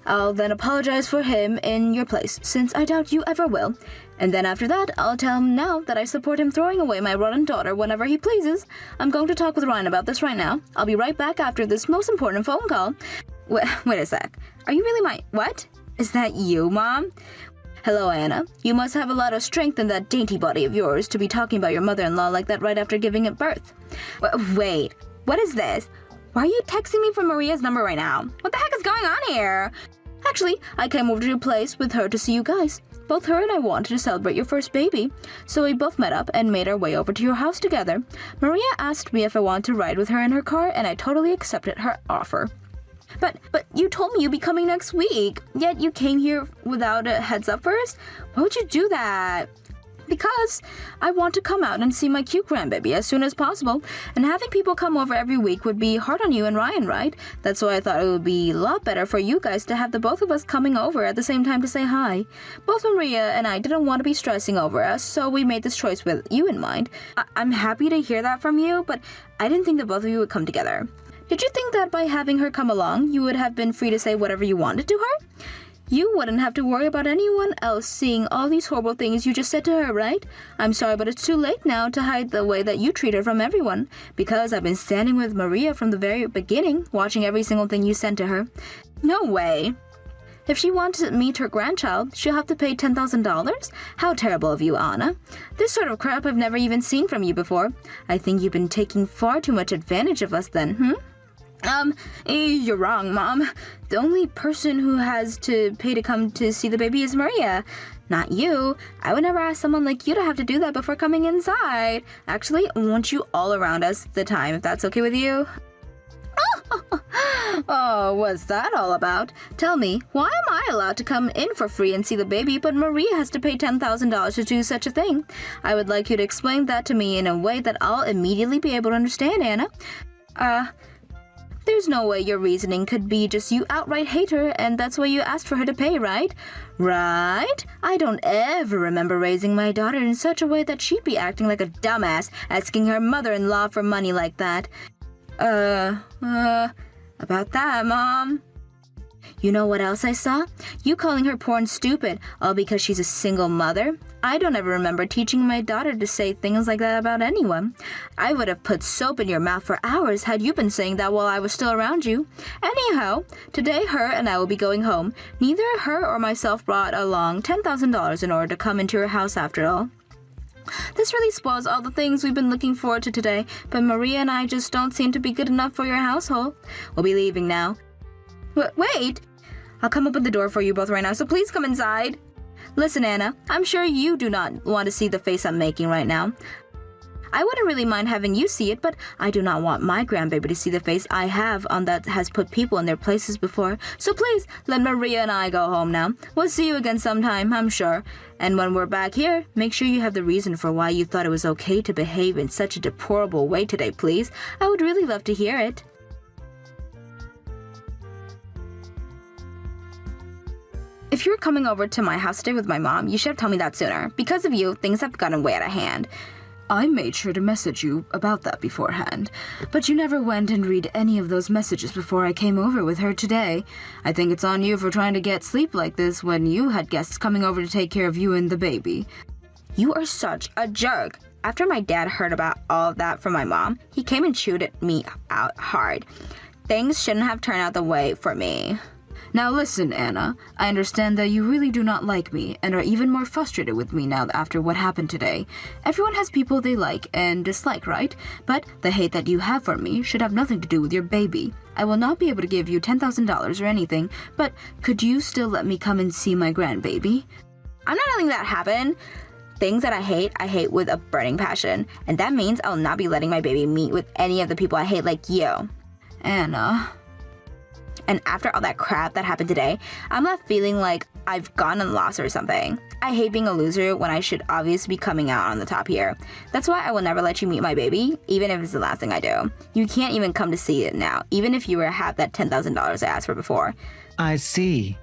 I'll then apologize for him in your place, since I doubt you ever will. And then after that, I'll tell him now that I support him throwing away my rotten daughter whenever he pleases. I'm going to talk with Ryan about this right now. I'll be right back after this most important phone call. Wait a sec. Are you really What? Is that you, Mom? Hello, Anna. You must have a lot of strength in that dainty body of yours to be talking about your mother-in-law like that right after giving it birth. Wait, what is this? Why are you texting me from Maria's number right now? What the heck is going on here? Actually, I came over to your place with her to see you guys. Both her and I wanted to celebrate your first baby, so we both met up and made our way over to your house together. Maria asked me if I wanted to ride with her in her car, and I totally accepted her offer. But you told me you'd be coming next week, yet you came here without a heads up first? Why would you do that? Because I want to come out and see my cute grandbaby as soon as possible, and having people come over every week would be hard on you and Ryan, right? That's why I thought it would be a lot better for you guys to have the both of us coming over at the same time to say hi. Both Maria and I didn't want to be stressing over us, so we made this choice with you in mind. I'm happy to hear that from you, but I didn't think the both of you would come together. Did you think that by having her come along, you would have been free to say whatever you wanted to her? You wouldn't have to worry about anyone else seeing all these horrible things you just said to her, right? I'm sorry, but it's too late now to hide the way that you treat her from everyone, because I've been standing with Maria from the very beginning, watching every single thing you sent to her. No way. If she wants to meet her grandchild, she'll have to pay $10,000? How terrible of you, Anna. This sort of crap I've never even seen from you before. I think you've been taking far too much advantage of us then, You're wrong, Mom. The only person who has to pay to come to see the baby is Maria, not you. I would never ask someone like you to have to do that before coming inside. Actually, I want you all around us the time, if that's okay with you. Oh, what's that all about? Tell me, why am I allowed to come in for free and see the baby, but Maria has to pay $10,000 to do such a thing? I would like you to explain that to me in a way that I'll immediately be able to understand, Anna. There's no way your reasoning could be just you outright hate her, and that's why you asked for her to pay, right? Right? I don't ever remember raising my daughter in such a way that she'd be acting like a dumbass, asking her mother-in-law for money like that. About that, Mom. You know what else I saw? You calling her poor and stupid, all because she's a single mother. I don't ever remember teaching my daughter to say things like that about anyone. I would have put soap in your mouth for hours had you been saying that while I was still around you. Anyhow, today her and I will be going home. Neither her or myself brought along $10,000 in order to come into your house after all. This really spoils all the things we've been looking forward to today, but Maria and I just don't seem to be good enough for your household. We'll be leaving now. Wait! I'll come open the door for you both right now, so please come inside. Listen, Anna, I'm sure you do not want to see the face I'm making right now. I wouldn't really mind having you see it, but I do not want my grandbaby to see the face I have on that has put people in their places before. So please, let Maria and I go home now. We'll see you again sometime, I'm sure. And when we're back here, make sure you have the reason for why you thought it was okay to behave in such a deplorable way today, please. I would really love to hear it. If you were coming over to my house today with my mom, you should have told me that sooner. Because of you, things have gotten way out of hand. I made sure to message you about that beforehand, but you never went and read any of those messages before I came over with her today. I think it's on you for trying to get sleep like this when you had guests coming over to take care of you and the baby. You are such a jerk. After my dad heard about all of that from my mom, he came and chewed at me out hard. Things shouldn't have turned out the way for me. Now listen, Anna, I understand that you really do not like me and are even more frustrated with me now after what happened today. Everyone has people they like and dislike, right? But the hate that you have for me should have nothing to do with your baby. I will not be able to give you $10,000 or anything, but could you still let me come and see my grandbaby? I'm not letting that happen. Things that I hate with a burning passion, and that means I will not be letting my baby meet with any of the people I hate like you. Anna... And after all that crap that happened today, I'm left feeling like I've gotten lost or something. I hate being a loser when I should obviously be coming out on the top here. That's why I will never let you meet my baby, even if it's the last thing I do. You can't even come to see it now, even if you were to have that $10,000 I asked for before. I see.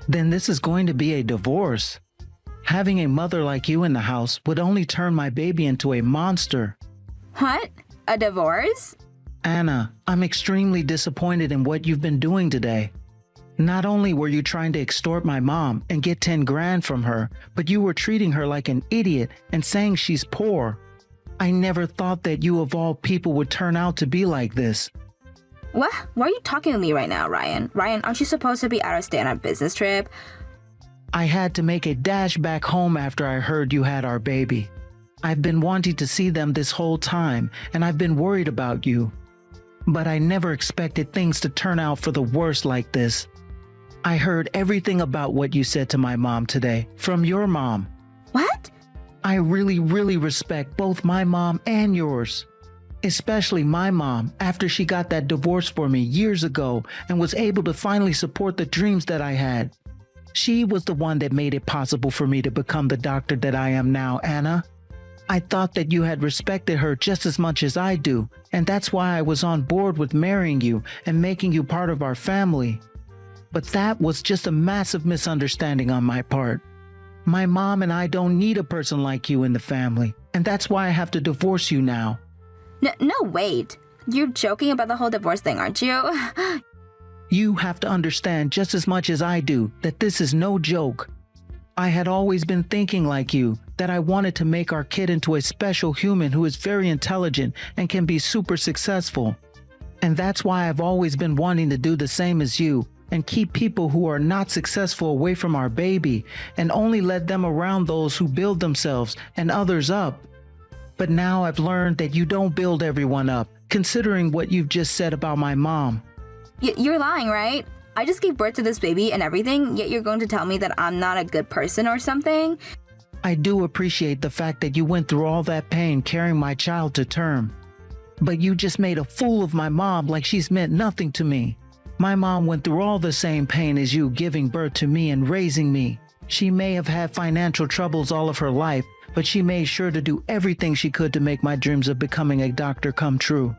Then this is going to be a divorce. Having a mother like you in the house would only turn my baby into a monster. What? A divorce? Anna, I'm extremely disappointed in what you've been doing today. Not only were you trying to extort my mom and get 10 grand from her, but you were treating her like an idiot and saying she's poor. I never thought that you of all people would turn out to be like this. What? Why are you talking to me right now, Ryan? Ryan, aren't you supposed to be out of state on a business trip? I had to make a dash back home after I heard you had our baby. I've been wanting to see them this whole time, and I've been worried about you. But I never expected things to turn out for the worse like this. I heard everything about what you said to my mom today, from your mom. What? I really respect both my mom and yours. Especially my mom, after she got that divorce for me years ago and was able to finally support the dreams that I had. She was the one that made it possible for me to become the doctor that I am now, Anna. I thought that you had respected her just as much as I do, and that's why I was on board with marrying you and making you part of our family. But that was just a massive misunderstanding on my part. My mom and I don't need a person like you in the family, and that's why I have to divorce you now. No, wait. You're joking about the whole divorce thing, aren't you? You have to understand just as much as I do that this is no joke. I had always been thinking like you, that I wanted to make our kid into a special human who is very intelligent and can be super successful. And that's why I've always been wanting to do the same as you and keep people who are not successful away from our baby and only let them around those who build themselves and others up. But now I've learned that you don't build everyone up, considering what you've just said about my mom. You're lying, right? I just gave birth to this baby and everything, yet you're going to tell me that I'm not a good person or something? I do appreciate the fact that you went through all that pain carrying my child to term. But you just made a fool of my mom like she's meant nothing to me. My mom went through all the same pain as you giving birth to me and raising me. She may have had financial troubles all of her life, but she made sure to do everything she could to make my dreams of becoming a doctor come true.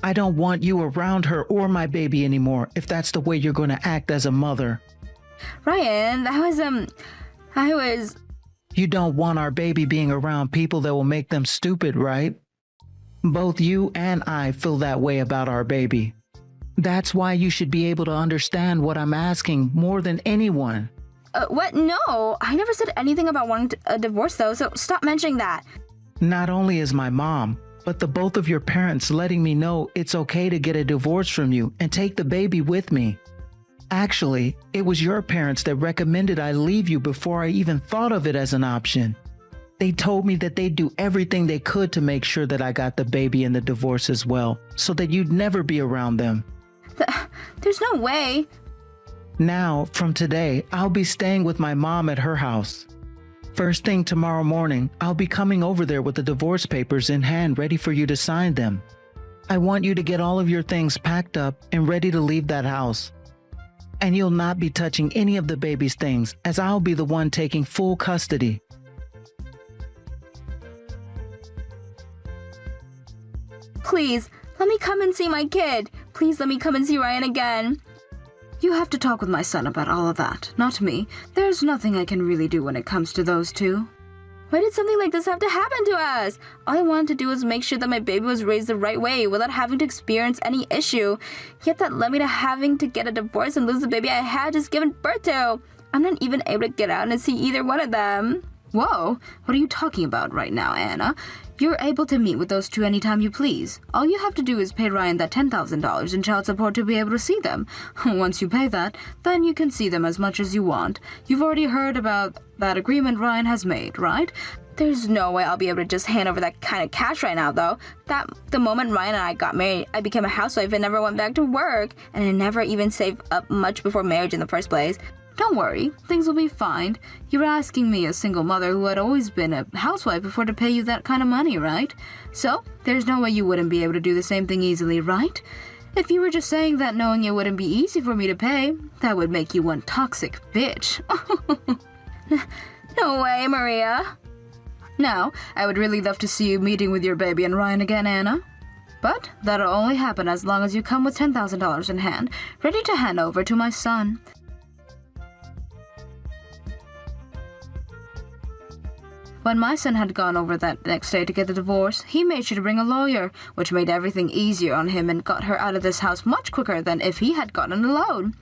I don't want you around her or my baby anymore if that's the way you're going to act as a mother. Ryan, I was... You don't want our baby being around people that will make them stupid, right? Both you and I feel that way about our baby. That's why you should be able to understand what I'm asking more than anyone. What? No, I never said anything about wanting a divorce though, so stop mentioning that. Not only is my mom, but the both of your parents letting me know it's okay to get a divorce from you and take the baby with me. Actually, it was your parents that recommended I leave you before I even thought of it as an option. They told me that they'd do everything they could to make sure that I got the baby and the divorce as well, so that you'd never be around them. There's no way. Now, from today, I'll be staying with my mom at her house. First thing tomorrow morning, I'll be coming over there with the divorce papers in hand ready for you to sign them. I want you to get all of your things packed up and ready to leave that house. And you'll not be touching any of the baby's things, as I'll be the one taking full custody. Please, let me come and see my kid. Please let me come and see Ryan again. You have to talk with my son about all of that, not me. There's nothing I can really do when it comes to those two. Why did something like this have to happen to us? All I wanted to do was make sure that my baby was raised the right way without having to experience any issue. Yet that led me to having to get a divorce and lose the baby I had just given birth to. I'm not even able to get out and see either one of them. Whoa, what are you talking about right now, Anna? You're able to meet with those two anytime you please. All you have to do is pay Ryan that $10,000 in child support to be able to see them. Once you pay that, then you can see them as much as you want. You've already heard about that agreement Ryan has made, right? There's no way I'll be able to just hand over that kind of cash right now, though. The moment Ryan and I got married, I became a housewife and never went back to work. And I never even saved up much before marriage in the first place. Don't worry, things will be fine. You're asking me, a single mother who had always been a housewife before, to pay you that kind of money, right? So, there's no way you wouldn't be able to do the same thing easily, right? If you were just saying that knowing it wouldn't be easy for me to pay, that would make you one toxic bitch. No way, Maria. Now, I would really love to see you meeting with your baby and Ryan again, Anna. But that'll only happen as long as you come with $10,000 in hand, ready to hand over to my son. When my son had gone over that next day to get the divorce, he made sure to bring a lawyer, which made everything easier on him and got her out of this house much quicker than if he had gotten a loan.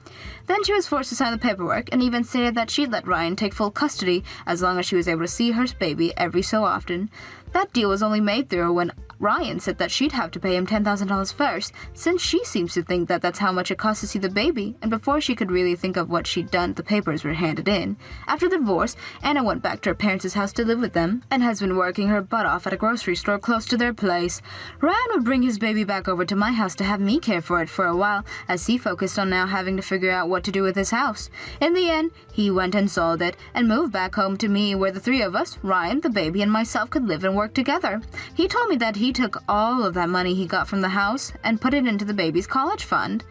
Then she was forced to sign the paperwork and even stated that she'd let Ryan take full custody as long as she was able to see her baby every so often. That deal was only made through when Ryan said that she'd have to pay him $10,000 first, since she seems to think that that's how much it costs to see the baby, and before she could really think of what she'd done, the papers were handed in. After the divorce, Anna went back to her parents' house to live with them, and has been working her butt off at a grocery store close to their place. Ryan would bring his baby back over to my house to have me care for it for a while, as he focused on now having to figure out what to do with his house. In the end, he went and sold it, and moved back home to me where the three of us, Ryan, the baby, and myself could live and work together. He told me that he took all of that money he got from the house and put it into the baby's college fund,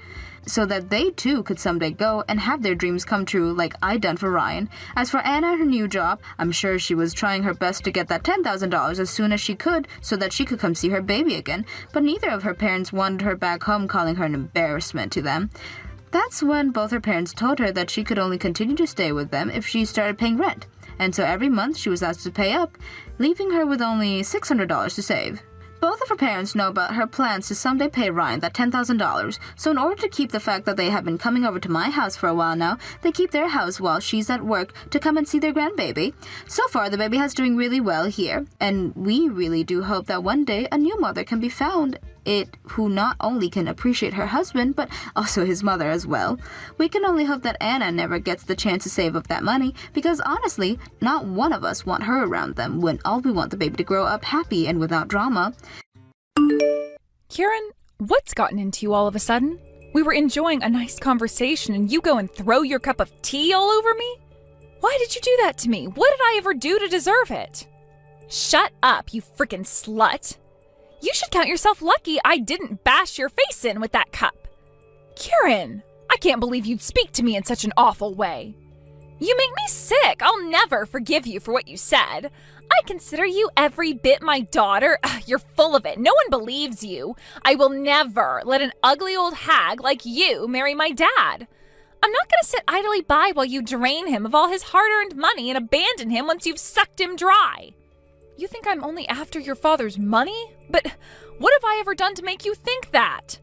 so that they too could someday go and have their dreams come true like I'd done for Ryan. As for Anna and her new job, I'm sure she was trying her best to get that $10,000 as soon as she could so that she could come see her baby again, but neither of her parents wanted her back home, calling her an embarrassment to them. That's when both her parents told her that she could only continue to stay with them if she started paying rent, and so every month she was asked to pay up, leaving her with only $600 to save. Both of her parents know about her plans to someday pay Ryan that $10,000, so in order to keep the fact that they have been coming over to my house for a while now, they keep their house while she's at work to come and see their grandbaby. So far, the baby has doing really well here, and we really do hope that one day a new mother can be found who not only can appreciate her husband, but also his mother as well. We can only hope that Anna never gets the chance to save up that money, because honestly, not one of us want her around them when all we want the baby to grow up happy and without drama. Kieran, what's gotten into you all of a sudden? We were enjoying a nice conversation and you go and throw your cup of tea all over me? Why did you do that to me? What did I ever do to deserve it? Shut up, you frickin' slut. You should count yourself lucky I didn't bash your face in with that cup. Kieran, I can't believe you'd speak to me in such an awful way. You make me sick. I'll never forgive you for what you said. I consider you every bit my daughter. You're full of it. No one believes you. I will never let an ugly old hag like you marry my dad. I'm not going to sit idly by while you drain him of all his hard-earned money and abandon him once you've sucked him dry. You think I'm only after your father's money? But what have I ever done to make you think that?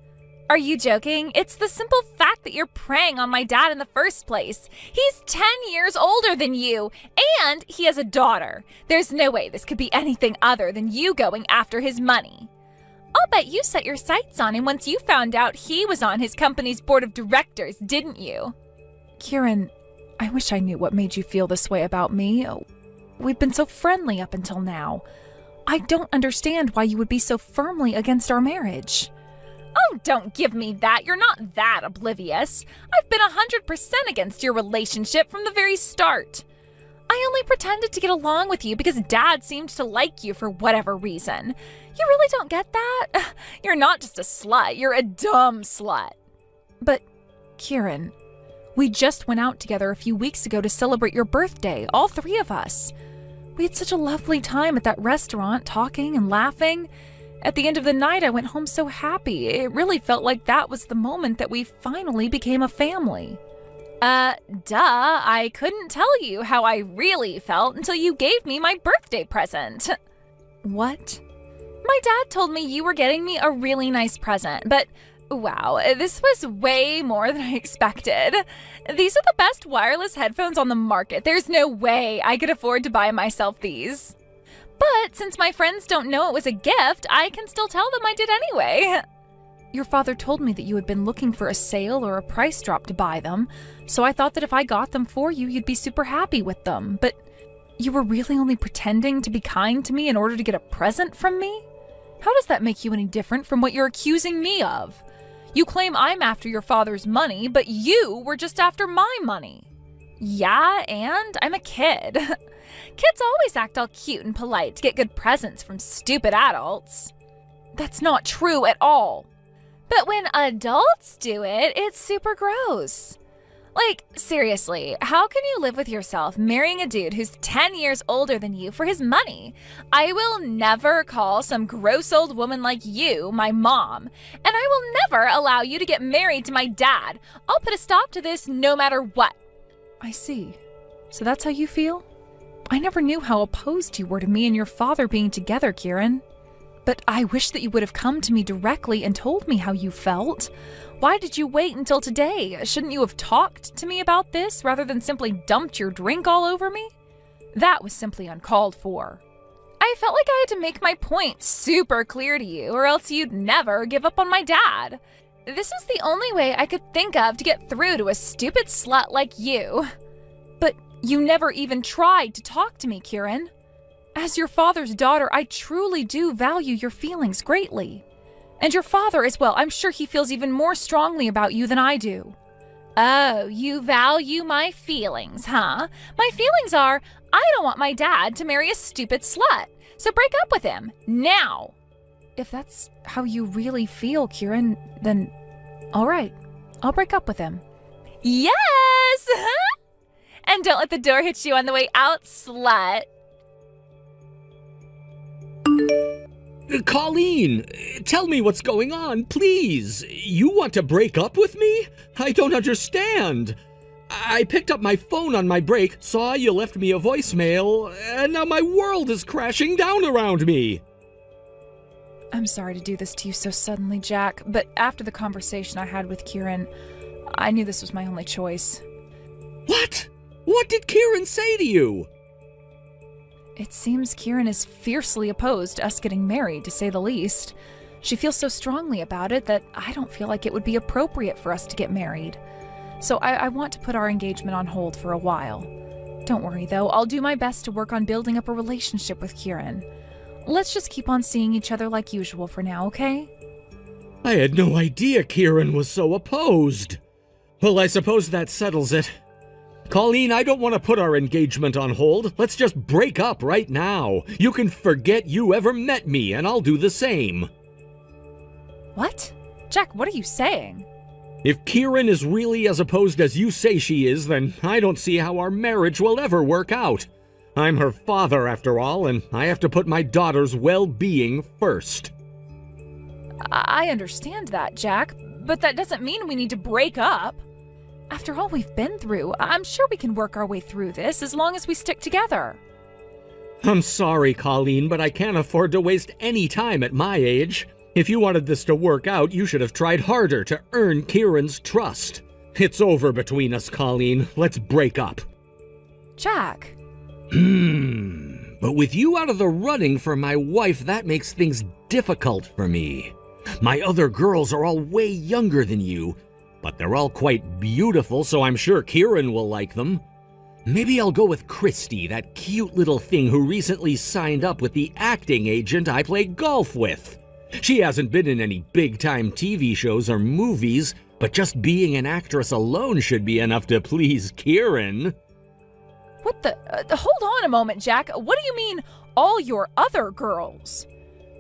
Are you joking? It's the simple fact that you're preying on my dad in the first place. He's 10 years older than you, and he has a daughter. There's no way this could be anything other than you going after his money. I'll bet you set your sights on him once you found out he was on his company's board of directors, didn't you? Kieran, I wish I knew what made you feel this way about me. We've been so friendly up until now. I don't understand why you would be so firmly against our marriage. Oh, don't give me that. You're not that oblivious. I've been 100% against your relationship from the very start. I only pretended to get along with you because Dad seemed to like you for whatever reason. You really don't get that? You're not just a slut, you're a dumb slut. But, Kieran, we just went out together a few weeks ago to celebrate your birthday, all three of us. We had such a lovely time at that restaurant, talking and laughing. At the end of the night, I went home so happy. It really felt like that was the moment that we finally became a family. I couldn't tell you how I really felt until you gave me my birthday present. What? My dad told me you were getting me a really nice present, but wow, this was way more than I expected. These are the best wireless headphones on the market. There's no way I could afford to buy myself these. But since my friends don't know it was a gift, I can still tell them I did anyway. Your father told me that you had been looking for a sale or a price drop to buy them, so I thought that if I got them for you, you'd be super happy with them. But you were really only pretending to be kind to me in order to get a present from me? How does that make you any different from what you're accusing me of? You claim I'm after your father's money, but you were just after my money. Yeah, and I'm a kid. Kids always act all cute and polite to get good presents from stupid adults. That's not true at all. But when adults do it, it's super gross. Like, seriously, how can you live with yourself marrying a dude who's 10 years older than you for his money? I will never call some gross old woman like you my mom, and I will never allow you to get married to my dad. I'll put a stop to this no matter what. I see. So that's how you feel? I never knew how opposed you were to me and your father being together, Kieran. But I wish that you would have come to me directly and told me how you felt. Why did you wait until today? Shouldn't you have talked to me about this rather than simply dumped your drink all over me? That was simply uncalled for. I felt like I had to make my point super clear to you, or else you'd never give up on my dad. This was the only way I could think of to get through to a stupid slut like you. But you never even tried to talk to me, Kieran. As your father's daughter, I truly do value your feelings greatly. And your father as well. I'm sure he feels even more strongly about you than I do. Oh, you value my feelings, huh? My feelings are, I don't want my dad to marry a stupid slut. So break up with him, now. If that's how you really feel, Kieran, then all right. I'll break up with him. Yes! And don't let the door hit you on the way out, slut. Colleen, tell me what's going on, please. You want to break up with me? I don't understand. I picked up my phone on my break, saw you left me a voicemail, and now my world is crashing down around me. I'm sorry to do this to you so suddenly, Jack, but after the conversation I had with Kieran, I knew this was my only choice. What? What did Kieran say to you? It seems Kieran is fiercely opposed to us getting married, to say the least. She feels so strongly about it that I don't feel like it would be appropriate for us to get married. So I want to put our engagement on hold for a while. Don't worry, though. I'll do my best to work on building up a relationship with Kieran. Let's just keep on seeing each other like usual for now, okay? I had no idea Kieran was so opposed. Well, I suppose that settles it. Colleen, I don't want to put our engagement on hold. Let's just break up right now. You can forget you ever met me, and I'll do the same. What? Jack, what are you saying? If Kieran is really as opposed as you say she is, then I don't see how our marriage will ever work out. I'm her father, after all, and I have to put my daughter's well-being first. I understand that, Jack, but that doesn't mean we need to break up. After all we've been through, I'm sure we can work our way through this as long as we stick together. I'm sorry, Colleen, but I can't afford to waste any time at my age. If you wanted this to work out, you should have tried harder to earn Kieran's trust. It's over between us, Colleen. Let's break up. Jack. But with you out of the running for my wife, that makes things difficult for me. My other girls are all way younger than you, but they're all quite beautiful, so I'm sure Kieran will like them. Maybe I'll go with Christy, that cute little thing who recently signed up with the acting agent I play golf with. She hasn't been in any big-time TV shows or movies, but just being an actress alone should be enough to please Kieran. What the? Hold on a moment, Jack. What do you mean, all your other girls?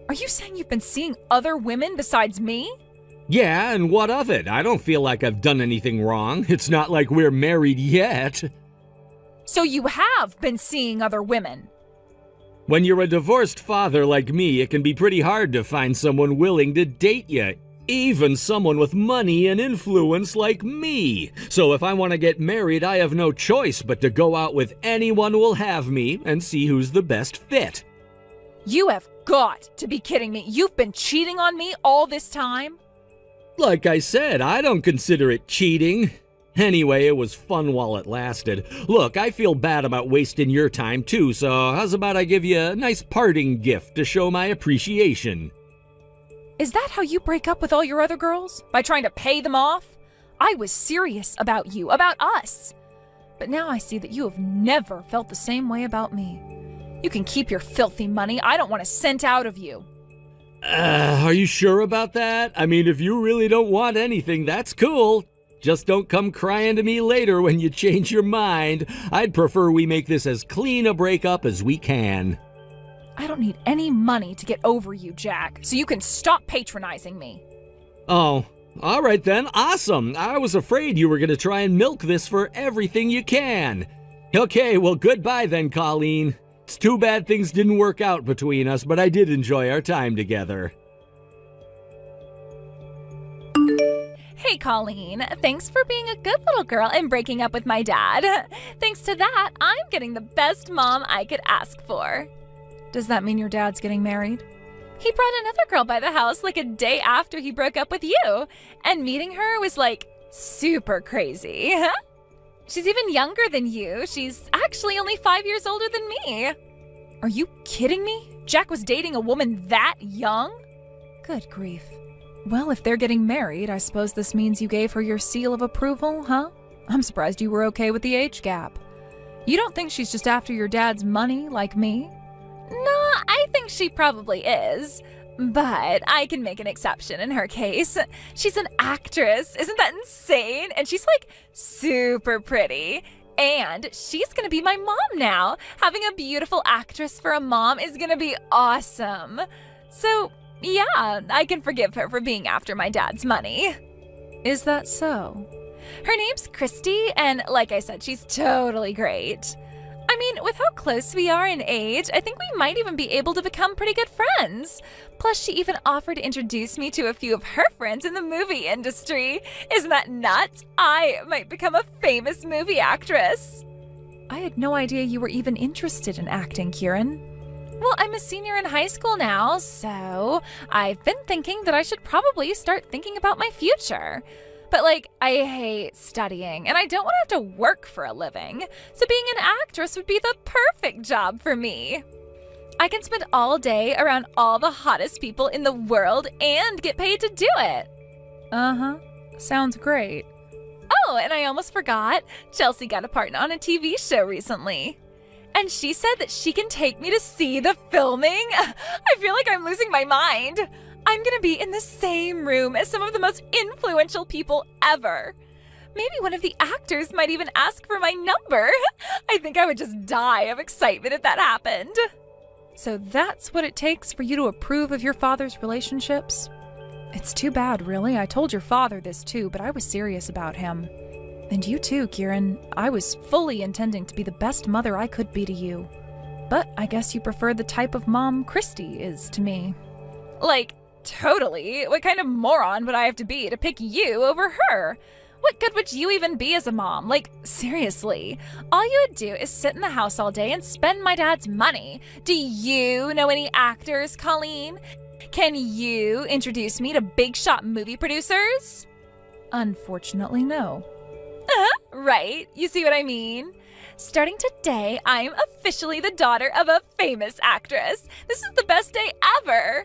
Are you saying you've been seeing other women besides me? Yeah, and what of it? I don't feel like I've done anything wrong. It's not like we're married yet. So you have been seeing other women? When you're a divorced father like me, it can be pretty hard to find someone willing to date you. Even someone with money and influence like me. So if I want to get married, I have no choice but to go out with anyone who will have me and see who's the best fit. You have got to be kidding me. You've been cheating on me all this time? Like I said, I don't consider it cheating. Anyway, it was fun while it lasted. Look, I feel bad about wasting your time too, so how's about I give you a nice parting gift to show my appreciation? Is that how you break up with all your other girls? By trying to pay them off? I was serious about you, about us. But now I see that you have never felt the same way about me. You can keep your filthy money. I don't want a cent out of you. Are you sure about that? I mean, if you really don't want anything, that's cool. Just don't come crying to me later when you change your mind. I'd prefer we make this as clean a breakup as we can. I don't need any money to get over you, Jack, so you can stop patronizing me. Oh, all right then. Awesome. I was afraid you were going to try and milk this for everything you can. Okay, well, goodbye then, Colleen. It's too bad things didn't work out between us, but I did enjoy our time together. Hey, Colleen. Thanks for being a good little girl and breaking up with my dad. Thanks to that, I'm getting the best mom I could ask for. Does that mean your dad's getting married? He brought another girl by the house like a day after he broke up with you, and meeting her was like super crazy. She's even younger than you. She's actually only 5 years older than me. Are you kidding me? Jack was dating a woman that young? Good grief. Well, if they're getting married, I suppose this means you gave her your seal of approval, huh? I'm surprised you were okay with the age gap. You don't think she's just after your dad's money like me? No, I think she probably is. But I can make an exception in her case. She's an actress. Isn't that insane? And she's like super pretty. And she's gonna be my mom now. Having a beautiful actress for a mom is gonna be awesome. So, yeah, I can forgive her for being after my dad's money. Is that so? Her name's Christy, and like I said, she's totally great. I mean, with how close we are in age, I think we might even be able to become pretty good friends. Plus, she even offered to introduce me to a few of her friends in the movie industry. Isn't that nuts? I might become a famous movie actress. I had no idea you were even interested in acting, Kieran. Well, I'm a senior in high school now, so I've been thinking that I should probably start thinking about my future. But, I hate studying, and I don't want to have to work for a living. So being an actress would be the perfect job for me. I can spend all day around all the hottest people in the world and get paid to do it. Uh-huh. Sounds great. Oh, and I almost forgot. Chelsea got a part on a TV show recently. And she said that she can take me to see the filming. I feel like I'm losing my mind. I'm gonna be in the same room as some of the most influential people ever. Maybe one of the actors might even ask for my number. I think I would just die of excitement if that happened. So that's what it takes for you to approve of your father's relationships? It's too bad, really. I told your father this too, but I was serious about him. And you too, Kieran. I was fully intending to be the best mother I could be to you. But I guess you prefer the type of mom Christy is to me. Totally. What kind of moron would I have to be to pick you over her? What good would you even be as a mom? Seriously. All you would do is sit in the house all day and spend my dad's money. Do you know any actors, Colleen? Can you introduce me to big shot movie producers? Unfortunately, no. Right. You see what I mean? Starting today, I'm officially the daughter of a famous actress. This is the best day ever.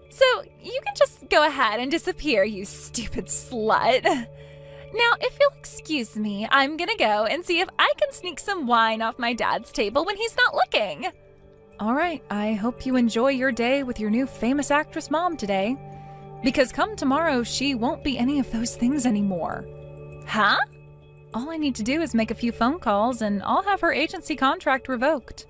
So you can just go ahead and disappear, you stupid slut. Now, if you'll excuse me, I'm gonna go and see if I can sneak some wine off my dad's table when he's not looking. All right, I hope you enjoy your day with your new famous actress mom today. Because come tomorrow, she won't be any of those things anymore. Huh? All I need to do is make a few phone calls and I'll have her agency contract revoked.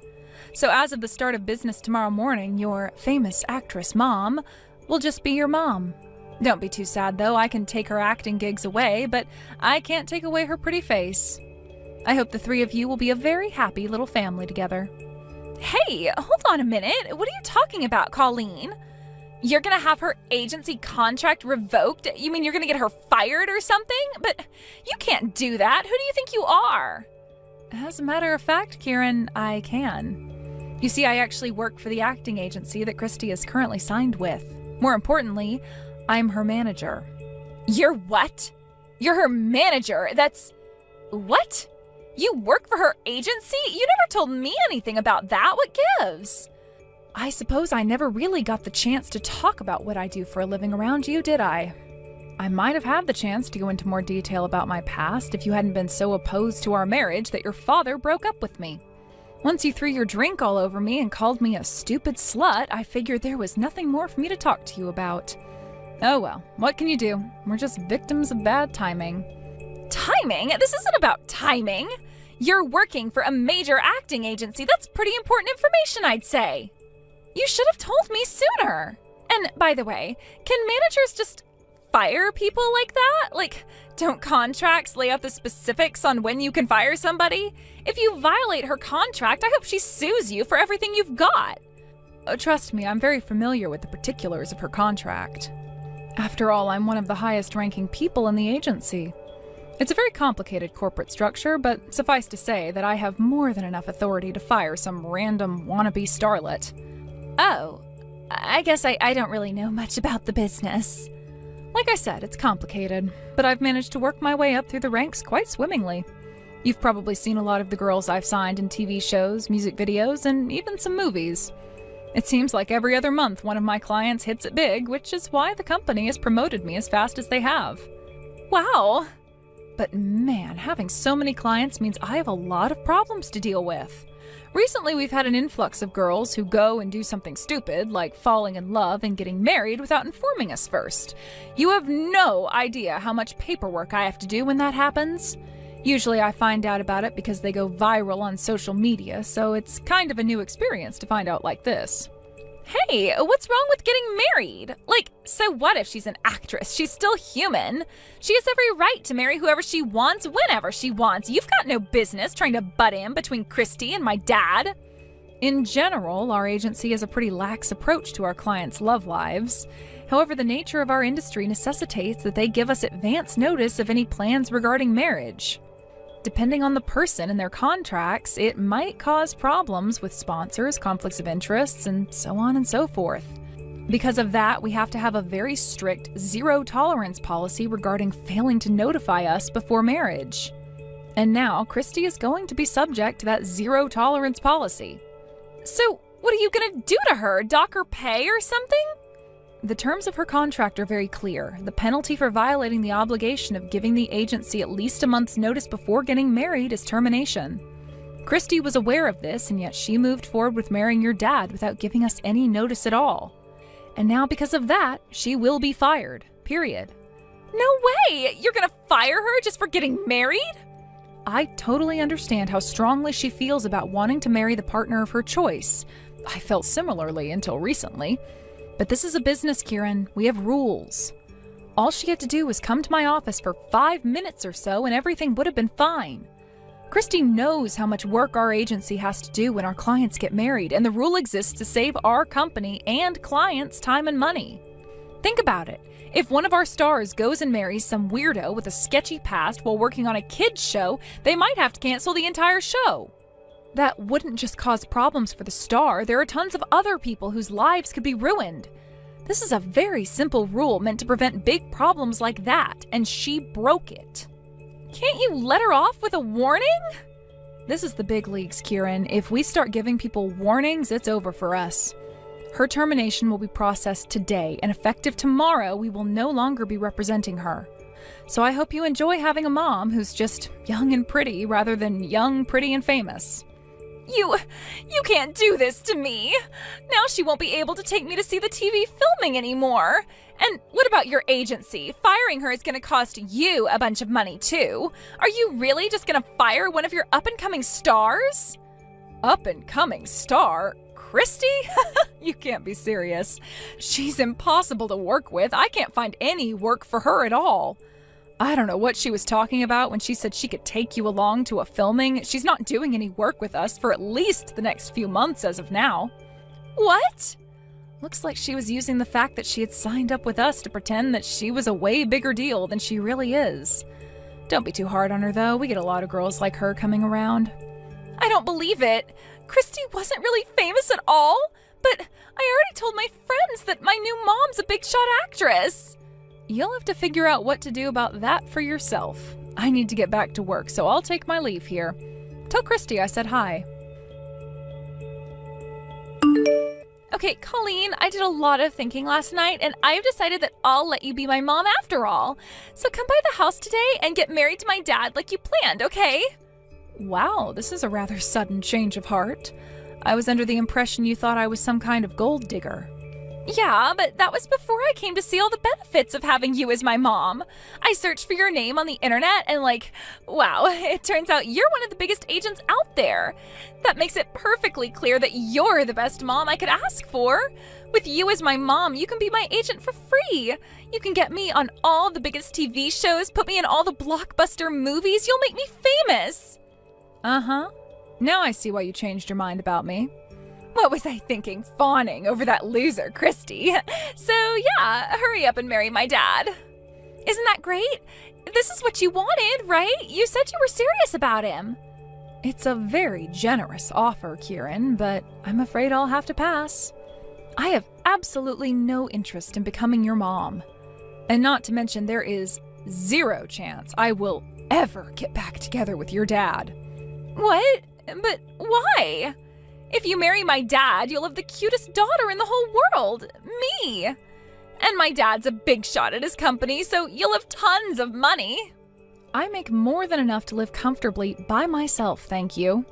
So as of the start of business tomorrow morning, your famous actress mom will just be your mom. Don't be too sad though, I can take her acting gigs away, but I can't take away her pretty face. I hope the three of you will be a very happy little family together. Hey, hold on a minute. What are you talking about, Colleen? You're gonna have her agency contract revoked? You mean you're gonna get her fired or something? But you can't do that. Who do you think you are? As a matter of fact, Kieran, I can. You see, I actually work for the acting agency that Christy is currently signed with. More importantly, I'm her manager. You're what? You're her manager? That's... What? You work for her agency? You never told me anything about that. What gives? I suppose I never really got the chance to talk about what I do for a living around you, did I? I might have had the chance to go into more detail about my past if you hadn't been so opposed to our marriage that your father broke up with me. Once you threw your drink all over me and called me a stupid slut, I figured there was nothing more for me to talk to you about. Oh well, what can you do? We're just victims of bad timing. Timing? This isn't about timing. You're working for a major acting agency. That's pretty important information, I'd say. You should have told me sooner. And by the way, can managers just fire people like that? Like, don't contracts lay out the specifics on when you can fire somebody? If you violate her contract, I hope she sues you for everything you've got. Trust me, I'm very familiar with the particulars of her contract. After all, I'm one of the highest-ranking people in the agency. It's a very complicated corporate structure, but suffice to say that I have more than enough authority to fire some random wannabe starlet. Oh, I guess I don't really know much about the business. Like I said, it's complicated, but I've managed to work my way up through the ranks quite swimmingly. You've probably seen a lot of the girls I've signed in TV shows, music videos, and even some movies. It seems like every other month one of my clients hits it big, which is why the company has promoted me as fast as they have. Wow! But man, having so many clients means I have a lot of problems to deal with. Recently, we've had an influx of girls who go and do something stupid, like falling in love and getting married without informing us first. You have no idea how much paperwork I have to do when that happens. Usually I find out about it because they go viral on social media, so it's kind of a new experience to find out like this. Hey, what's wrong with getting married? Like, so what if she's an actress? She's still human. She has every right to marry whoever she wants, whenever she wants. You've got no business trying to butt in between Christy and my dad. In general, our agency has a pretty lax approach to our clients' love lives. However, the nature of our industry necessitates that they give us advance notice of any plans regarding marriage. Depending on the person and their contracts, it might cause problems with sponsors, conflicts of interests, and so on and so forth. Because of that, we have to have a very strict zero-tolerance policy regarding failing to notify us before marriage. And now, Christy is going to be subject to that zero-tolerance policy. So, what are you gonna do to her? Dock her pay or something? The terms of her contract are very clear. The penalty for violating the obligation of giving the agency at least a month's notice before getting married is termination. Christy was aware of this, and yet she moved forward with marrying your dad without giving us any notice at all. And now because of that, she will be fired. Period. No way! You're gonna fire her just for getting married? I totally understand how strongly she feels about wanting to marry the partner of her choice. I felt similarly until recently. But this is a business, Kieran. We have rules. All she had to do was come to my office for 5 minutes or so and everything would have been fine. Christy knows how much work our agency has to do when our clients get married, and the rule exists to save our company and clients time and money. Think about it. If one of our stars goes and marries some weirdo with a sketchy past while working on a kids' show, they might have to cancel the entire show. That wouldn't just cause problems for the star, there are tons of other people whose lives could be ruined. This is a very simple rule meant to prevent big problems like that, and she broke it. Can't you let her off with a warning? This is the big leagues, Kieran. If we start giving people warnings, it's over for us. Her termination will be processed today, and effective tomorrow, we will no longer be representing her. So I hope you enjoy having a mom who's just young and pretty rather than young, pretty, and famous. You can't do this to me. Now she won't be able to take me to see the TV filming anymore. And what about your agency? Firing her is going to cost you a bunch of money too. Are you really just going to fire one of your up-and-coming stars? Up-and-coming star? Christy? You can't be serious. She's impossible to work with. I can't find any work for her at all. I don't know what she was talking about when she said she could take you along to a filming. She's not doing any work with us for at least the next few months as of now. What? Looks like she was using the fact that she had signed up with us to pretend that she was a way bigger deal than she really is. Don't be too hard on her, though. We get a lot of girls like her coming around. I don't believe it. Christy wasn't really famous at all, but I already told my friends that my new mom's a big shot actress. You'll have to figure out what to do about that for yourself. I need to get back to work, so I'll take my leave here. Tell Christy I said hi. Okay, Colleen, I did a lot of thinking last night, and I've decided that I'll let you be my mom after all. So come by the house today and get married to my dad like you planned, okay? Wow, this is a rather sudden change of heart. I was under the impression you thought I was some kind of gold digger. Yeah, but that was before I came to see all the benefits of having you as my mom. I searched for your name on the internet and wow, it turns out you're one of the biggest agents out there. That makes it perfectly clear that you're the best mom I could ask for. With you as my mom, you can be my agent for free. You can get me on all the biggest TV shows, put me in all the blockbuster movies. You'll make me famous. Uh-huh. Now I see why you changed your mind about me. What was I thinking, fawning over that loser, Christy? So yeah, hurry up and marry my dad. Isn't that great? This is what you wanted, right? You said you were serious about him. It's a very generous offer, Kieran, but I'm afraid I'll have to pass. I have absolutely no interest in becoming your mom. And not to mention there is zero chance I will ever get back together with your dad. What? But why? If you marry my dad, you'll have the cutest daughter in the whole world, me. And my dad's a big shot at his company, so you'll have tons of money. I make more than enough to live comfortably by myself, thank you.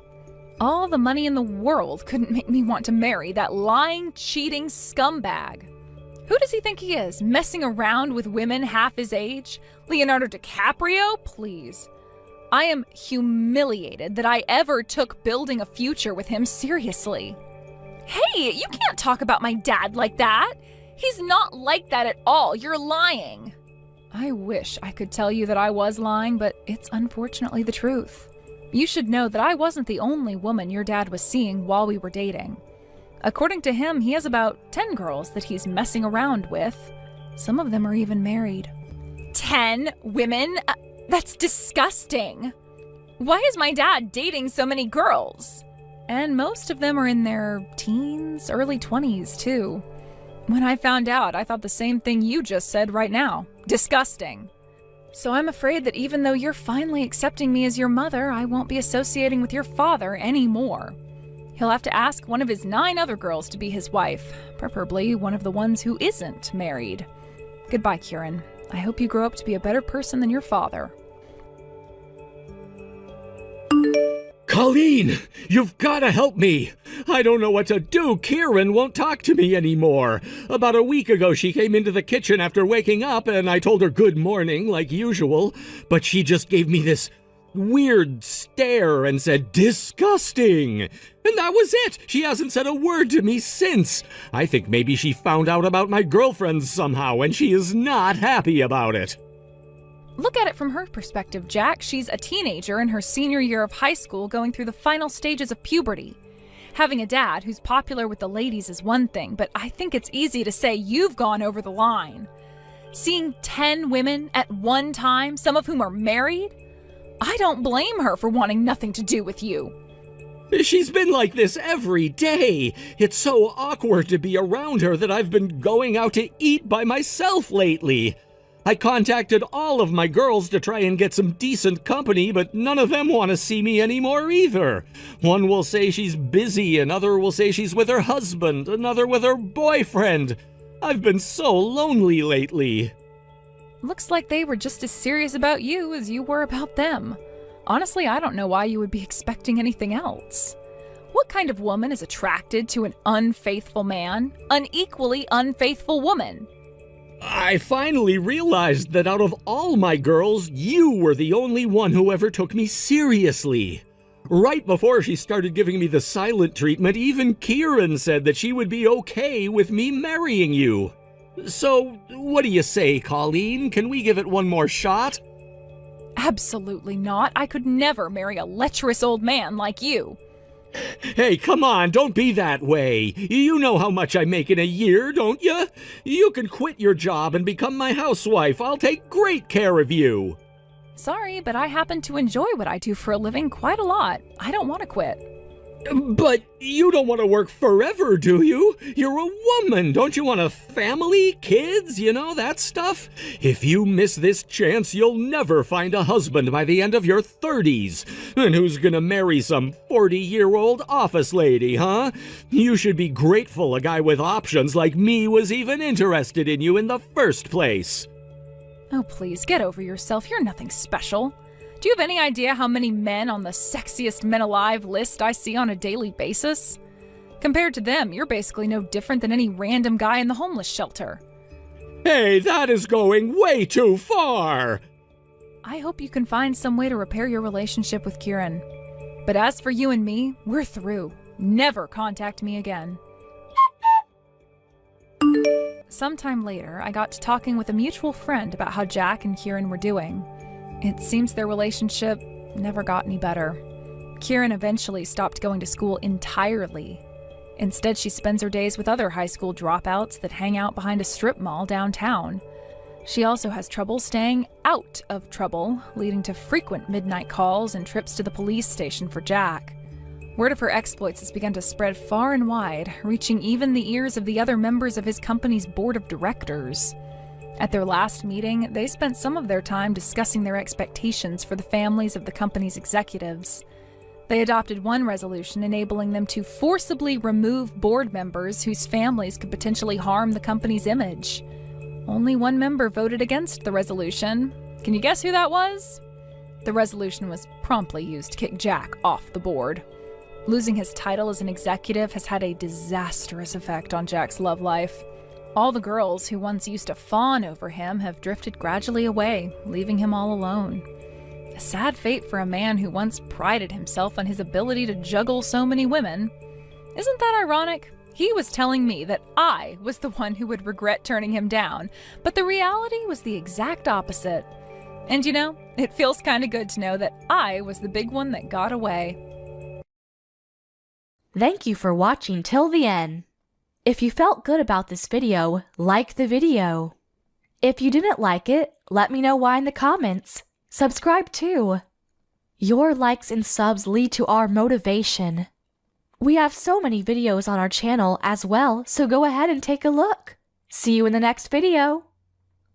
All the money in the world couldn't make me want to marry that lying, cheating scumbag. Who does he think he is, messing around with women half his age? Leonardo DiCaprio? Please. I am humiliated that I ever took building a future with him seriously. Hey, you can't talk about my dad like that. He's not like that at all. You're lying. I wish I could tell you that I was lying, but it's unfortunately the truth. You should know that I wasn't the only woman your dad was seeing while we were dating. According to him, he has about 10 girls that he's messing around with. Some of them are even married. 10 women? That's disgusting. Why is my dad dating so many girls? And most of them are in their teens, early 20s, too. When I found out, I thought the same thing you just said right now. Disgusting. So I'm afraid that even though you're finally accepting me as your mother, I won't be associating with your father anymore. He'll have to ask one of his 9 other girls to be his wife, preferably one of the ones who isn't married. Goodbye, Kieran. I hope you grow up to be a better person than your father. Colleen, you've got to help me. I don't know what to do. Kieran won't talk to me anymore. About a week ago, she came into the kitchen after waking up, and I told her good morning, like usual, but she just gave me this weird stare and said, disgusting. And that was it. She hasn't said a word to me since. I think maybe she found out about my girlfriends somehow, and she is not happy about it. Look at it from her perspective, Jack. She's a teenager in her senior year of high school going through the final stages of puberty. Having a dad who's popular with the ladies is one thing, but I think it's easy to say you've gone over the line. Seeing 10 women at one time, some of whom are married? I don't blame her for wanting nothing to do with you. She's been like this every day. It's so awkward to be around her that I've been going out to eat by myself lately. I contacted all of my girls to try and get some decent company, but none of them want to see me anymore either. One will say she's busy, another will say she's with her husband, another with her boyfriend. I've been so lonely lately. Looks like they were just as serious about you as you were about them. Honestly, I don't know why you would be expecting anything else. What kind of woman is attracted to an unfaithful man? An equally unfaithful woman? I finally realized that out of all my girls, you were the only one who ever took me seriously. Right before she started giving me the silent treatment, even Kieran said that she would be okay with me marrying you. So, what do you say, Colleen? Can we give it one more shot? Absolutely not. I could never marry a lecherous old man like you. Hey, come on, don't be that way. You know how much I make in a year, don't you? You can quit your job and become my housewife. I'll take great care of you. Sorry, but I happen to enjoy what I do for a living quite a lot. I don't want to quit. But you don't want to work forever, do you? You're a woman. Don't you want a family, kids, that stuff? If you miss this chance, you'll never find a husband by the end of your 30s. And who's gonna marry some 40-year-old office lady, huh? You should be grateful a guy with options like me was even interested in you in the first place. Oh, please, get over yourself. You're nothing special. Do you have any idea how many men on the sexiest men alive list I see on a daily basis? Compared to them, you're basically no different than any random guy in the homeless shelter. Hey, that is going way too far! I hope you can find some way to repair your relationship with Kieran. But as for you and me, we're through. Never contact me again. Sometime later, I got to talking with a mutual friend about how Jack and Kieran were doing. It seems their relationship never got any better. Kieran eventually stopped going to school entirely. Instead, she spends her days with other high school dropouts that hang out behind a strip mall downtown. She also has trouble staying out of trouble, leading to frequent midnight calls and trips to the police station for Jack. Word of her exploits has begun to spread far and wide, reaching even the ears of the other members of his company's board of directors. At their last meeting, they spent some of their time discussing their expectations for the families of the company's executives. They adopted one resolution enabling them to forcibly remove board members whose families could potentially harm the company's image. Only one member voted against the resolution. Can you guess who that was? The resolution was promptly used to kick Jack off the board. Losing his title as an executive has had a disastrous effect on Jack's love life. All the girls who once used to fawn over him have drifted gradually away, leaving him all alone. A sad fate for a man who once prided himself on his ability to juggle so many women. Isn't that ironic? He was telling me that I was the one who would regret turning him down, but the reality was the exact opposite. And it feels kind of good to know that I was the big one that got away. Thank you for watching till the end. If you felt good about this video, like the video. If you didn't like it, let me know why in the comments. Subscribe too. Your likes and subs lead to our motivation. We have so many videos on our channel as well, so go ahead and take a look. See you in the next video.